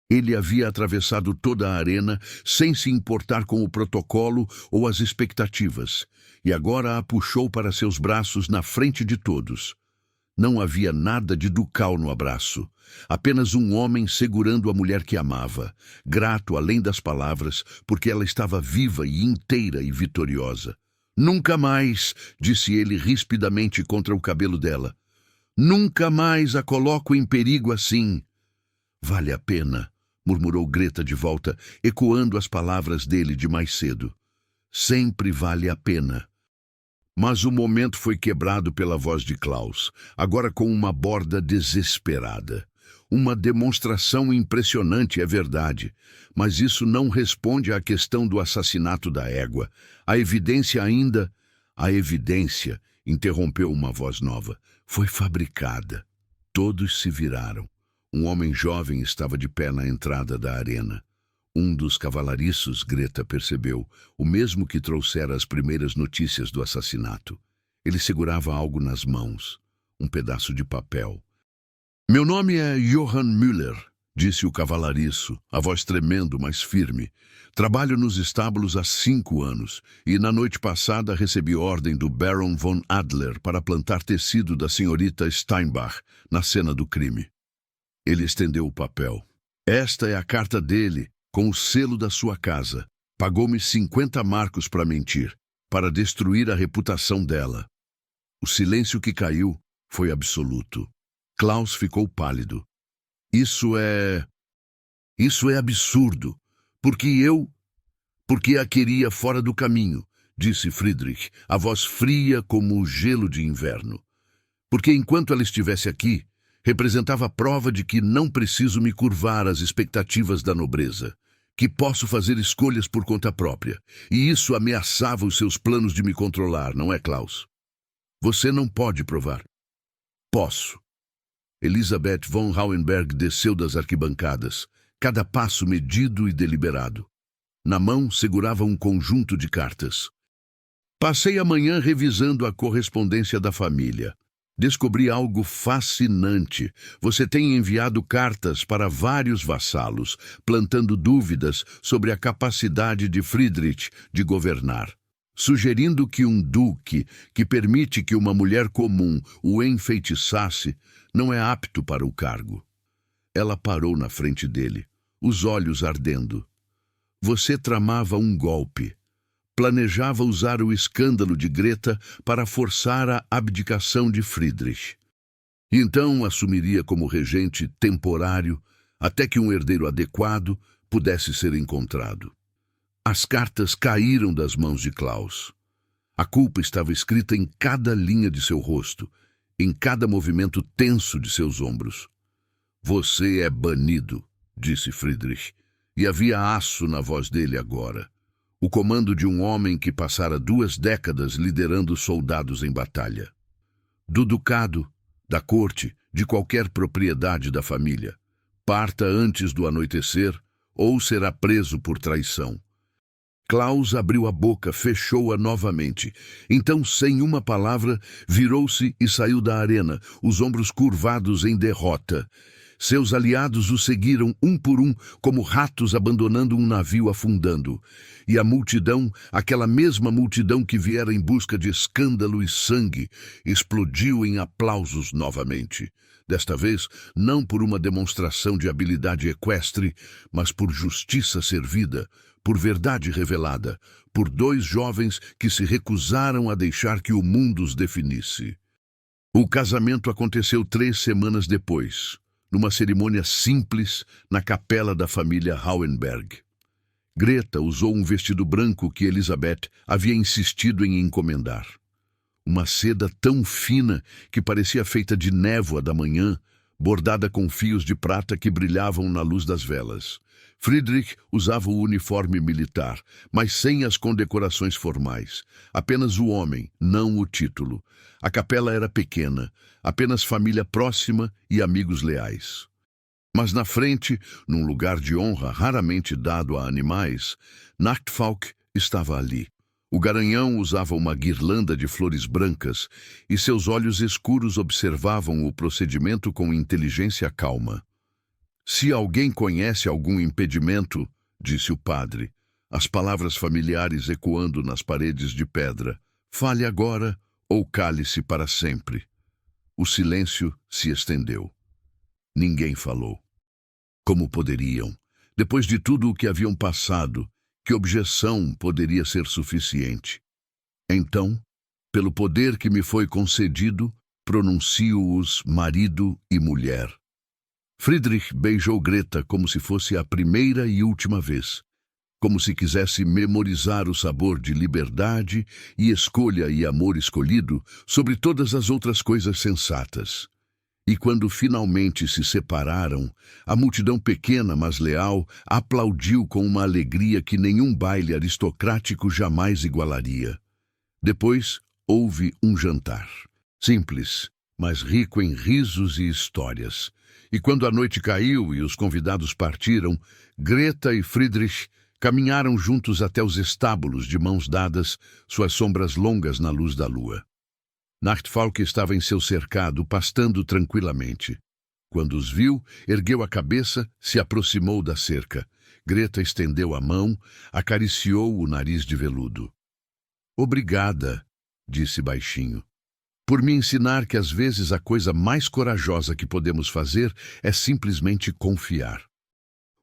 Ele havia atravessado toda a arena sem se importar com o protocolo ou as expectativas, e agora a puxou para seus braços na frente de todos. Não havia nada de ducal no abraço, apenas um homem segurando a mulher que amava, grato além das palavras, porque ela estava viva e inteira e vitoriosa. "Nunca mais", disse ele rispidamente contra o cabelo dela. "Nunca mais a coloco em perigo assim." "Vale a pena", murmurou Greta de volta, ecoando as palavras dele de mais cedo. "Sempre vale a pena." Mas o momento foi quebrado pela voz de Klaus, agora com uma borda desesperada. Uma demonstração impressionante, é verdade, mas isso não responde à questão do assassinato da égua. A evidência, interrompeu uma voz nova, foi fabricada. Todos se viraram. Um homem jovem estava de pé na entrada da arena. Um dos cavalariços, Greta percebeu, o mesmo que trouxera as primeiras notícias do assassinato. Ele segurava algo nas mãos, um pedaço de papel. "Meu nome é Johann Müller", disse o cavalariço, a voz tremendo, mas firme. "Trabalho nos estábulos há 5 anos, e na noite passada recebi ordem do Baron von Adler para plantar tecido da senhorita Steinbach na cena do crime." Ele estendeu o papel. "Esta é a carta dele, com o selo da sua casa. Pagou-me 50 marcos para mentir, para destruir a reputação dela." O silêncio que caiu foi absoluto. Klaus ficou pálido. Isso é absurdo, porque a queria fora do caminho. disse Friedrich, a voz fria como o gelo de inverno. Porque enquanto ela estivesse aqui, representava a prova de que não preciso me curvar às expectativas da nobreza, que posso fazer escolhas por conta própria, e isso ameaçava os seus planos de me controlar, não é, Klaus? Você não pode provar. Posso. Elisabeth von Rauenberg desceu das arquibancadas, cada passo medido e deliberado. Na mão segurava um conjunto de cartas. Passei a manhã revisando a correspondência da família. Descobri algo fascinante. Você tem enviado cartas para vários vassalos, plantando dúvidas sobre a capacidade de Friedrich de governar, sugerindo que um duque que permite que uma mulher comum o enfeitiçasse não é apto para o cargo. Ela parou na frente dele, os olhos ardendo. Você tramava um golpe. Planejava usar o escândalo de Greta para forçar a abdicação de Friedrich. E então assumiria como regente temporário até que um herdeiro adequado pudesse ser encontrado. As cartas caíram das mãos de Klaus. A culpa estava escrita em cada linha de seu rosto, em cada movimento tenso de seus ombros. Você é banido, disse Friedrich, e havia aço na voz dele agora. O comando de um homem que passara 2 décadas liderando soldados em batalha. Do ducado, da corte, de qualquer propriedade da família. Parta antes do anoitecer ou será preso por traição. Klaus abriu a boca, fechou-a novamente. Então, sem uma palavra, virou-se e saiu da arena, os ombros curvados em derrota. Seus aliados o seguiram um por um, como ratos abandonando um navio afundando. E a multidão, aquela mesma multidão que viera em busca de escândalo e sangue, explodiu em aplausos novamente. Desta vez, não por uma demonstração de habilidade equestre, mas por justiça servida, por verdade revelada, por 2 jovens que se recusaram a deixar que o mundo os definisse. O casamento aconteceu 3 semanas depois, numa cerimônia simples na capela da família Rauenberg. Greta usou um vestido branco que Elisabeth havia insistido em encomendar. Uma seda tão fina que parecia feita de névoa da manhã, bordada com fios de prata que brilhavam na luz das velas. Friedrich usava o uniforme militar, mas sem as condecorações formais. Apenas o homem, não o título. A capela era pequena, apenas família próxima e amigos leais. Mas na frente, num lugar de honra raramente dado a animais, Nachtfalk estava ali. O garanhão usava uma guirlanda de flores brancas e seus olhos escuros observavam o procedimento com inteligência calma. Se alguém conhece algum impedimento, disse o padre, as palavras familiares ecoando nas paredes de pedra, fale agora ou cale-se para sempre. O silêncio se estendeu. Ninguém falou. Como poderiam? Depois de tudo o que haviam passado, que objeção poderia ser suficiente? Então, pelo poder que me foi concedido, pronuncio-os marido e mulher. Friedrich beijou Greta como se fosse a primeira e última vez, como se quisesse memorizar o sabor de liberdade e escolha e amor escolhido sobre todas as outras coisas sensatas. E quando finalmente se separaram, a multidão pequena, mas leal, aplaudiu com uma alegria que nenhum baile aristocrático jamais igualaria. Depois houve um jantar. Simples, mas rico em risos e histórias. E quando a noite caiu e os convidados partiram, Greta e Friedrich caminharam juntos até os estábulos de mãos dadas, suas sombras longas na luz da lua. Nachtfalk estava em seu cercado, pastando tranquilamente. Quando os viu, ergueu a cabeça, se aproximou da cerca. Greta estendeu a mão, acariciou o nariz de veludo. Obrigada, disse baixinho, por me ensinar que às vezes a coisa mais corajosa que podemos fazer é simplesmente confiar.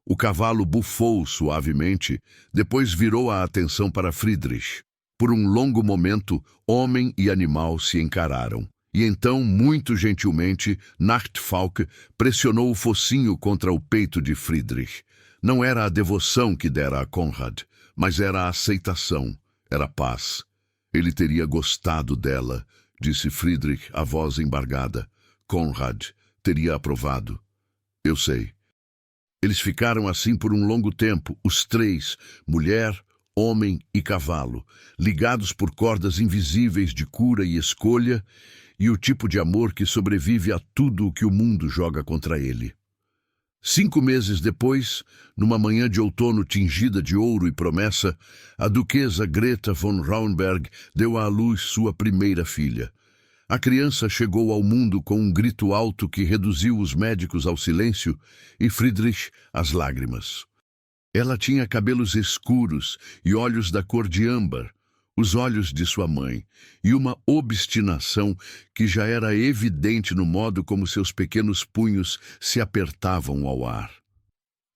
O cavalo bufou suavemente, depois virou a atenção para Friedrich. Por um longo momento, homem e animal se encararam. E então, muito gentilmente, Nachtfalk pressionou o focinho contra o peito de Friedrich. Não era a devoção que dera a Conrad, mas era a aceitação. Era paz. Ele teria gostado dela, disse Friedrich, a voz embargada. Conrad teria aprovado. Eu sei. Eles ficaram assim por um longo tempo, os três, mulher, homem e cavalo, ligados por cordas invisíveis de cura e escolha, e o tipo de amor que sobrevive a tudo o que o mundo joga contra ele. 5 meses depois, numa manhã de outono tingida de ouro e promessa, a duquesa Greta von Rauenberg deu à luz sua primeira filha. A criança chegou ao mundo com um grito alto que reduziu os médicos ao silêncio e Friedrich às lágrimas. Ela tinha cabelos escuros e olhos da cor de âmbar, os olhos de sua mãe, e uma obstinação que já era evidente no modo como seus pequenos punhos se apertavam ao ar.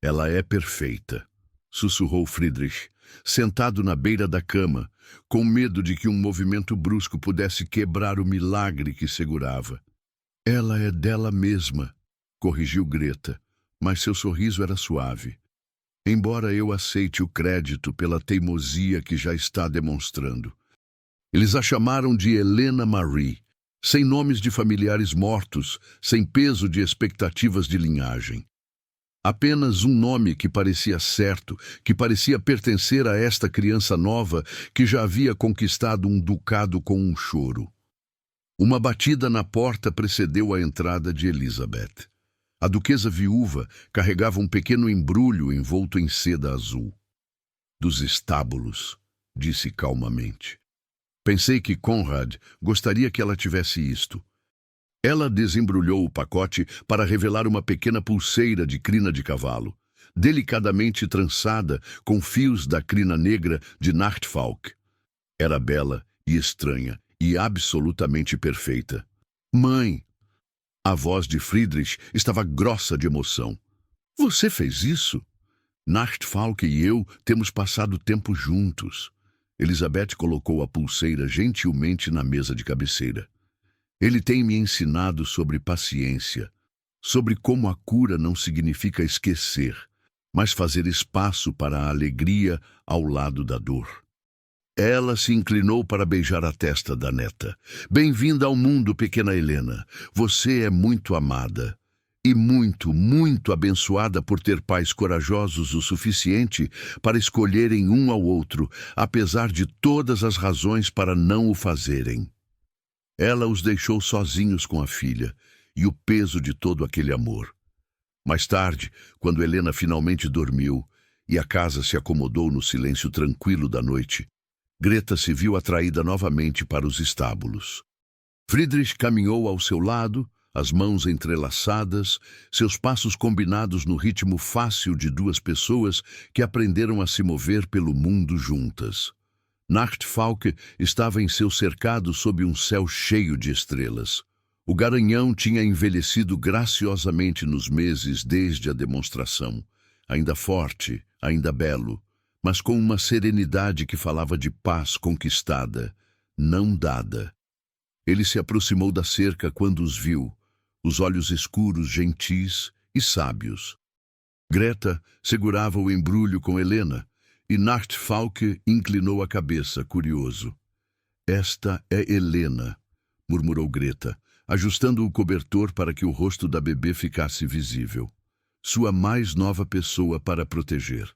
Ela é perfeita, sussurrou Friedrich, sentado na beira da cama, com medo de que um movimento brusco pudesse quebrar o milagre que segurava. Ela é dela mesma, corrigiu Greta, mas seu sorriso era suave. Embora eu aceite o crédito pela teimosia que já está demonstrando. Eles a chamaram de Helena Marie, sem nomes de familiares mortos, sem peso de expectativas de linhagem. Apenas um nome que parecia certo, que parecia pertencer a esta criança nova que já havia conquistado um ducado com um choro. Uma batida na porta precedeu a entrada de Elizabeth. A duquesa viúva carregava um pequeno embrulho envolto em seda azul. Dos estábulos, disse calmamente. Pensei que Conrad gostaria que ela tivesse isto. Ela desembrulhou o pacote para revelar uma pequena pulseira de crina de cavalo, delicadamente trançada com fios da crina negra de Nachtfalk. Era bela e estranha e absolutamente perfeita. Mãe! A voz de Friedrich estava grossa de emoção. Você fez isso? Nachtfalk e eu temos passado tempo juntos. Elizabeth colocou a pulseira gentilmente na mesa de cabeceira. Ele tem me ensinado sobre paciência, sobre como a cura não significa esquecer, mas fazer espaço para a alegria ao lado da dor. Ela se inclinou para beijar a testa da neta. Bem-vinda ao mundo, pequena Helena. Você é muito amada. E muito, muito abençoada por ter pais corajosos o suficiente para escolherem um ao outro, apesar de todas as razões para não o fazerem. Ela os deixou sozinhos com a filha e o peso de todo aquele amor. Mais tarde, quando Helena finalmente dormiu e a casa se acomodou no silêncio tranquilo da noite, Greta se viu atraída novamente para os estábulos. Friedrich caminhou ao seu lado, as mãos entrelaçadas, seus passos combinados no ritmo fácil de duas pessoas que aprenderam a se mover pelo mundo juntas. Nachtfalk estava em seu cercado sob um céu cheio de estrelas. O garanhão tinha envelhecido graciosamente nos meses desde a demonstração, ainda forte, ainda belo, mas com uma serenidade que falava de paz conquistada, não dada. Ele se aproximou da cerca quando os viu, os olhos escuros, gentis e sábios. Greta segurava o embrulho com Helena, e Nachtfalk inclinou a cabeça, curioso. Esta é Helena, murmurou Greta, ajustando o cobertor para que o rosto da bebê ficasse visível. Sua mais nova pessoa para proteger.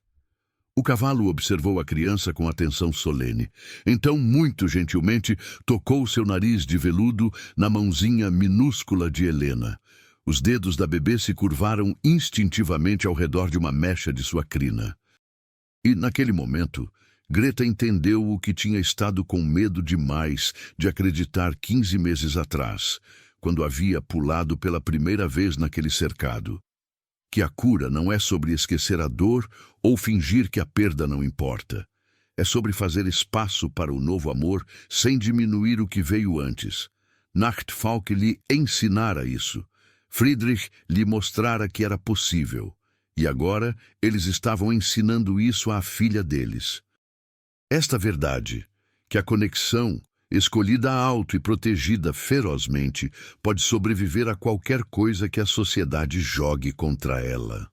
O cavalo observou a criança com atenção solene. Então, muito gentilmente, tocou seu nariz de veludo na mãozinha minúscula de Helena. Os dedos da bebê se curvaram instintivamente ao redor de uma mecha de sua crina. E, naquele momento, Greta entendeu o que tinha estado com medo demais de acreditar 15 meses atrás, quando havia pulado pela primeira vez naquele cercado. Que a cura não é sobre esquecer a dor ou fingir que a perda não importa. É sobre fazer espaço para o novo amor sem diminuir o que veio antes. Nachtfalk lhe ensinara isso. Friedrich lhe mostrara que era possível. E agora eles estavam ensinando isso à filha deles. Esta verdade, que a conexão, escolhida alto e protegida ferozmente, pode sobreviver a qualquer coisa que a sociedade jogue contra ela.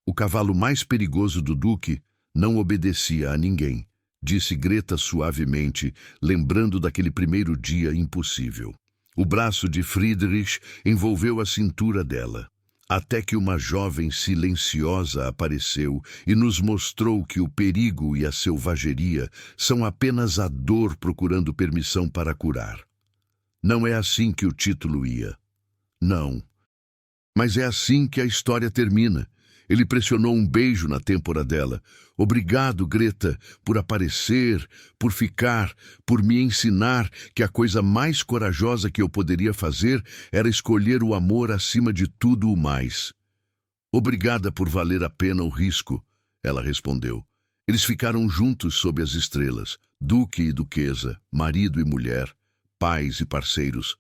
O cavalo mais perigoso do duque não obedecia a ninguém, disse Greta suavemente, lembrando daquele primeiro dia impossível. O braço de Friedrich envolveu a cintura dela, até que uma jovem silenciosa apareceu e nos mostrou que o perigo e a selvageria são apenas a dor procurando permissão para curar. Não é assim que o título ia. Não. Mas é assim que a história termina. Ele pressionou um beijo na têmpora dela. Obrigado, Greta, por aparecer, por ficar, por me ensinar que a coisa mais corajosa que eu poderia fazer era escolher o amor acima de tudo o mais. Obrigada por valer a pena o risco, ela respondeu. Eles ficaram juntos sob as estrelas, duque e duquesa, marido e mulher, pais e parceiros,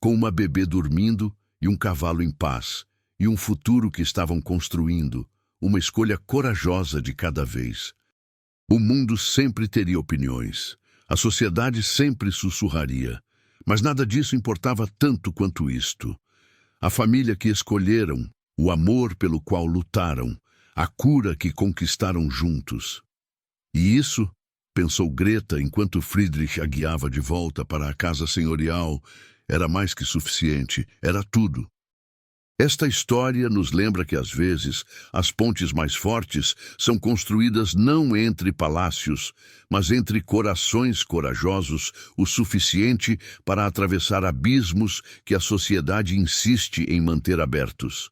com uma bebê dormindo e um cavalo em paz, e um futuro que estavam construindo, uma escolha corajosa de cada vez. O mundo sempre teria opiniões, a sociedade sempre sussurraria, mas nada disso importava tanto quanto isto. A família que escolheram, o amor pelo qual lutaram, a cura que conquistaram juntos. E isso, pensou Greta enquanto Friedrich a guiava de volta para a casa senhorial, era mais que suficiente, era tudo. Esta história nos lembra que, às vezes, as pontes mais fortes são construídas não entre palácios, mas entre corações corajosos o suficiente para atravessar abismos que a sociedade insiste em manter abertos.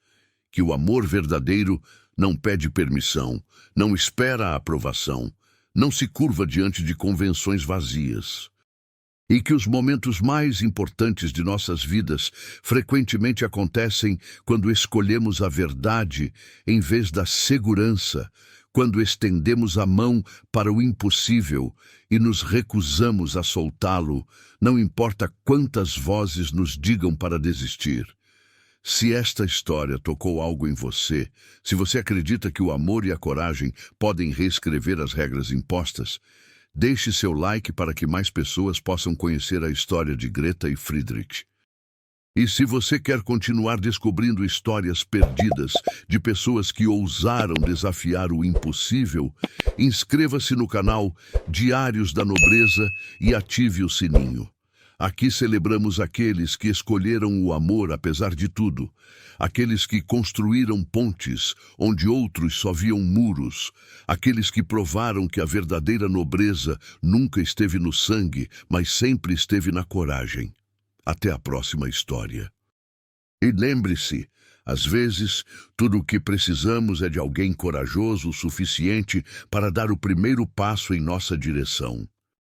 Que o amor verdadeiro não pede permissão, não espera a aprovação, não se curva diante de convenções vazias. E que os momentos mais importantes de nossas vidas frequentemente acontecem quando escolhemos a verdade em vez da segurança, quando estendemos a mão para o impossível e nos recusamos a soltá-lo, não importa quantas vozes nos digam para desistir. Se esta história tocou algo em você, se você acredita que o amor e a coragem podem reescrever as regras impostas, deixe seu like para que mais pessoas possam conhecer a história de Greta e Friedrich. E se você quer continuar descobrindo histórias perdidas de pessoas que ousaram desafiar o impossível, inscreva-se no canal Diários da Nobreza e ative o sininho. Aqui celebramos aqueles que escolheram o amor apesar de tudo, aqueles que construíram pontes onde outros só viam muros, aqueles que provaram que a verdadeira nobreza nunca esteve no sangue, mas sempre esteve na coragem. Até a próxima história. E lembre-se, às vezes, tudo o que precisamos é de alguém corajoso o suficiente para dar o primeiro passo em nossa direção.